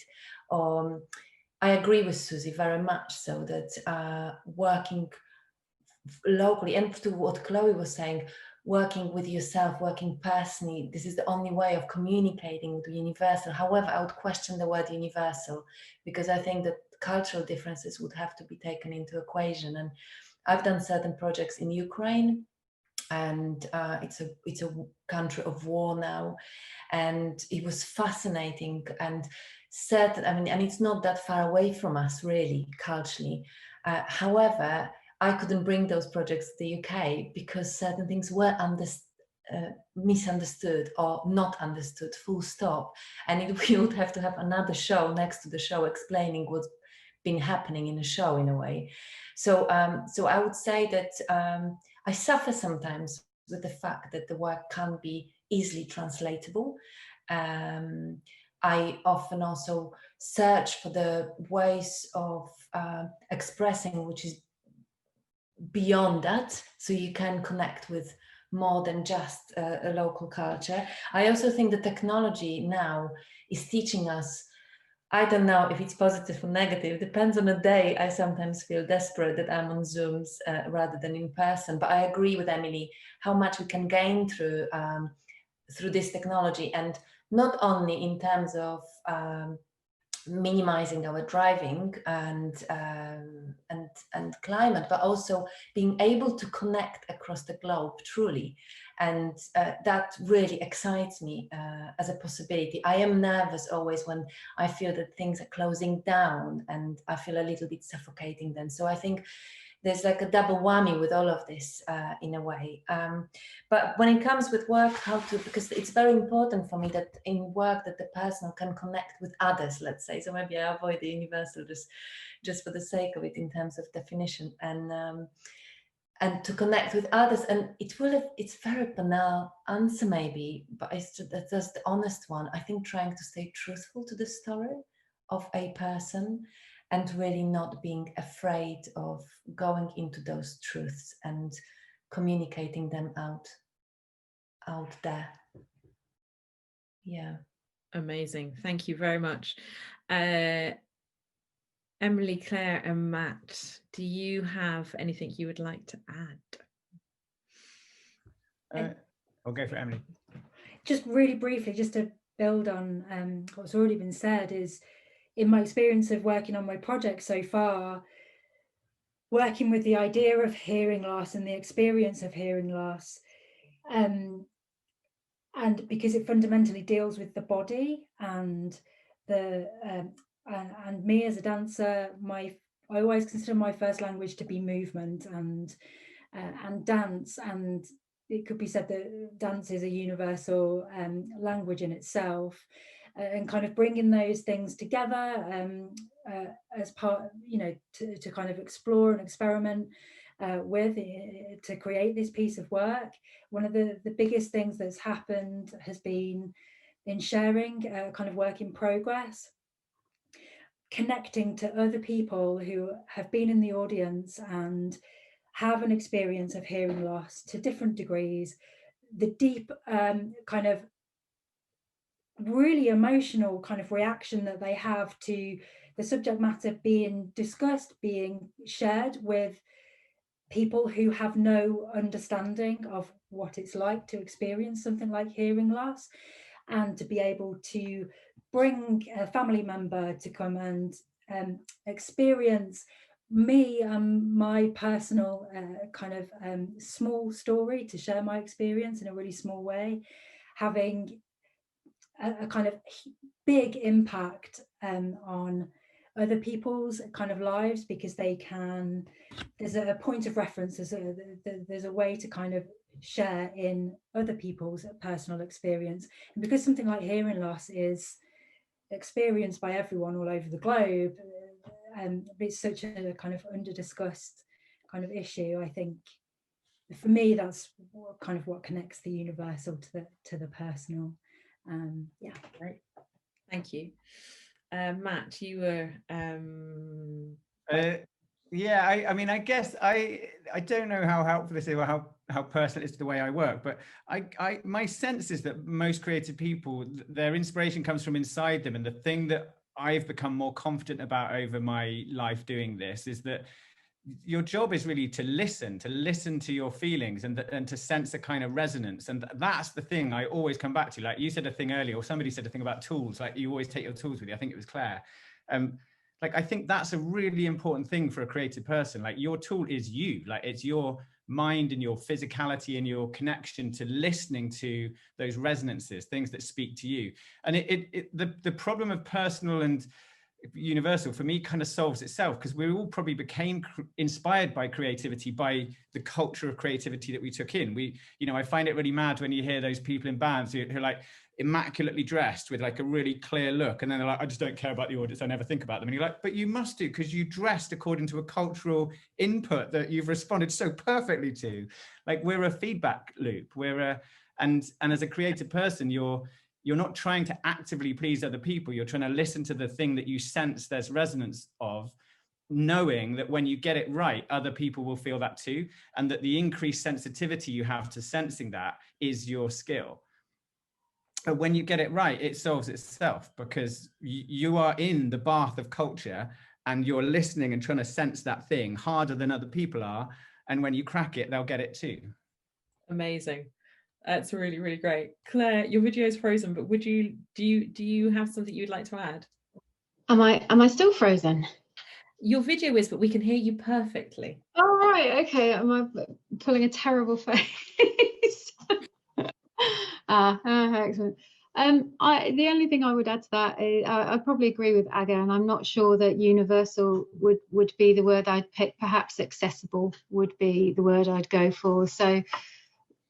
I agree with Susie very much, so that working locally, and to what Chloe was saying, working with yourself, working personally, this is the only way of communicating with the universal. However, I would question the word universal, because I think that cultural differences would have to be taken into equation. And I've done certain projects in Ukraine, and it's a country of war now, and it was fascinating and certain, I mean, and it's not that far away from us really culturally. However, I couldn't bring those projects to the UK because certain things were misunderstood or not understood, full stop, and we would have to have another show next to the show explaining what's been happening in a show in a way. So so I would say that I suffer sometimes with the fact that the work can't be easily translatable. I often also search for the ways of expressing which is beyond that, so you can connect with more than just a local culture. I also think the technology now is teaching us, I don't know if it's positive or negative, depends on the day. I sometimes feel desperate that I'm on Zooms rather than in person, but I agree with Emily how much we can gain through this technology, and not only in terms of minimizing our driving and climate, but also being able to connect across the globe truly. And that really excites me as a possibility. I am nervous always when I feel that things are closing down, and I feel a little bit suffocating then. So I think there's like a double whammy with all of this in a way. But when it comes with work, because it's very important for me that in work that the person can connect with others, let's say. So maybe I avoid the universal just for the sake of it in terms of definition, and to connect with others. And it's very banal answer maybe, but that's just the honest one. I think trying to stay truthful to the story of a person, and really not being afraid of going into those truths and communicating them out there. Yeah. Amazing. Thank you very much. Emily, Claire and Matt, do you have anything you would like to add? I'll go for Emily. Just really briefly, just to build on what's already been said, is in my experience of working on my project so far, working with the idea of hearing loss and the experience of hearing loss, and because it fundamentally deals with the body and and me as a dancer, I always consider my first language to be movement and dance, and it could be said that dance is a universal language in itself. And kind of bringing those things together as part, to kind of explore and experiment with to create this piece of work. One of the biggest things that's happened has been in sharing kind of work in progress, connecting to other people who have been in the audience and have an experience of hearing loss to different degrees, the deep kind of really emotional kind of reaction that they have to the subject matter being discussed, being shared with people who have no understanding of what it's like to experience something like hearing loss, and to be able to bring a family member to come and experience me, my personal kind of small story, to share my experience in a really small way, having a kind of big impact on other people's kind of lives, because they can, there's a point of reference, there's a way to kind of share in other people's personal experience. And because something like hearing loss is experienced by everyone all over the globe, and it's such a kind of under-discussed kind of issue, I think for me that's kind of what connects the universal to the personal. Yeah. Great, thank you. Matt, you were yeah, I mean, I guess I don't know how helpful this is or how personal it is to the way I work, but my sense is that most creative people, their inspiration comes from inside them. And the thing that I've become more confident about over my life doing this is that your job is really to listen to your feelings and to sense a kind of resonance. And that's the thing I always come back to. Like you said a thing earlier, or somebody said a thing about tools, like you always take your tools with you. I think it was Claire. Like, I think that's a really important thing for a creative person. Like, your tool is you, like it's your mind and your physicality and your connection to listening to those resonances, things that speak to you. And the problem of personal and universal for me kind of solves itself, because we all probably became inspired by creativity, by the culture of creativity that we took in. I find it really mad when you hear those people in bands who are like immaculately dressed with like a really clear look, and then they're like, I just don't care about the audience, I never think about them. And you're like, but you must do, because you dressed according to a cultural input that you've responded so perfectly to. Like, we're a feedback loop, and as a creative person, you're not trying to actively please other people. You're trying to listen to the thing that you sense there's resonance of, knowing that when you get it right, other people will feel that too, and that the increased sensitivity you have to sensing that is your skill. But when you get it right, it solves itself, because you are in the bath of culture and you're listening and trying to sense that thing harder than other people are. And when you crack it, they'll get it too. Amazing. That's really, really great. Claire, your video is frozen, but do you have something you'd like to add? Am I still frozen? Your video is, but we can hear you perfectly. Oh, right, okay. Am I pulling a terrible face? Excellent. The only thing I would add to that is I probably agree with Aga, and I'm not sure that universal would be the word I'd pick. Perhaps accessible would be the word I'd go for. So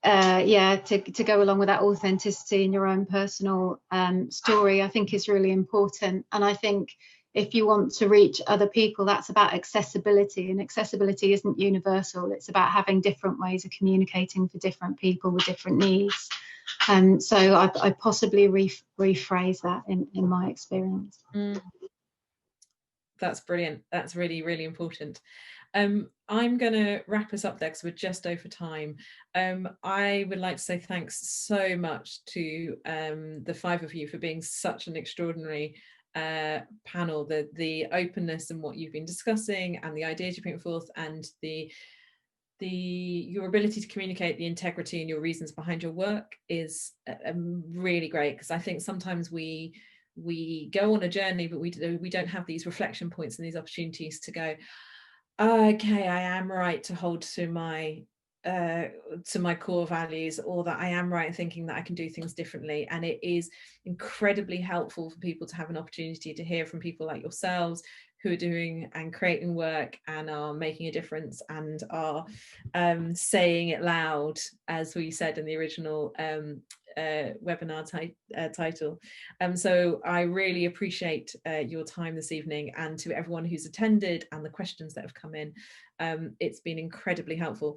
yeah, to go along with that authenticity in your own personal story, I think is really important. And I think if you want to reach other people, that's about accessibility, and accessibility isn't universal. It's about having different ways of communicating for different people with different needs. So I possibly rephrase that in my experience. That's brilliant. That's really, really important. I'm going to wrap us up there because we're just over time. I would like to say thanks so much to the five of you for being such an extraordinary panel. The openness and what you've been discussing, and the ideas you bring forth, and your ability to communicate the integrity and your reasons behind your work is really great, because I think sometimes we go on a journey, but we don't have these reflection points and these opportunities to go, okay, I am right to hold to my core values, or that I am right in thinking that I can do things differently. And it is incredibly helpful for people to have an opportunity to hear from people like yourselves, who are doing and creating work and are making a difference and are saying it loud, as we said in the original webinar title. So I really appreciate your time this evening, and to everyone who's attended and the questions that have come in. It's been incredibly helpful.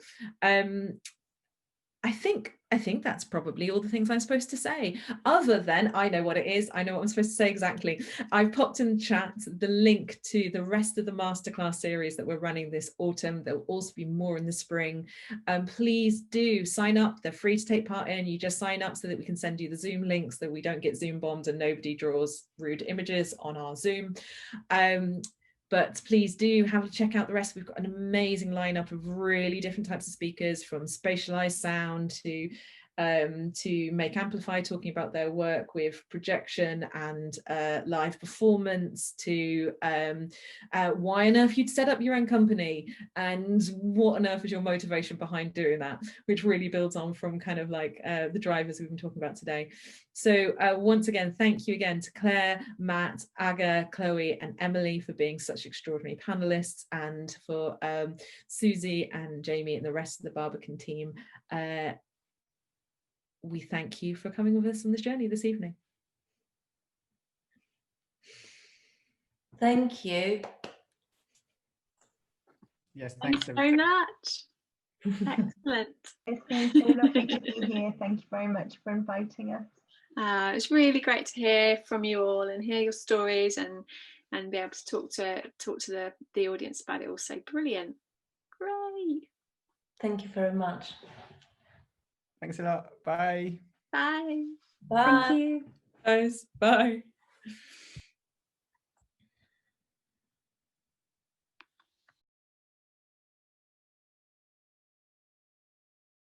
I think that's probably all the things I'm supposed to say, other than I know what it is. I know what I'm supposed to say exactly. I've popped in the chat the link to the rest of the masterclass series that we're running this autumn. There will also be more in the spring. Please do sign up. They're free to take part in. You just sign up so that we can send you the Zoom links, so that we don't get Zoom bombed and nobody draws rude images on our Zoom. But please do have a check out the rest. We've got an amazing lineup of really different types of speakers, from spatialized sound to to make Amplify, talking about their work with projection and live performance, to why on earth you'd set up your own company and what on earth is your motivation behind doing that, which really builds on from kind of like the drivers we've been talking about today. So once again, thank you again to Claire, Matt, Aga, Chloe and Emily for being such extraordinary panelists, and for Susie and Jamie and the rest of the Barbican team. We thank you for coming with us on this journey this evening. Thank you. Yes, Thanks thanks so much. Excellent. It's been so lovely to be here. Thank you very much for inviting us. It's really great to hear from you all and hear your stories and be able to talk to the audience about it all. So brilliant. Great. Thank you very much. Thanks a lot. Bye. Bye. Bye. Thank you. Guys, bye.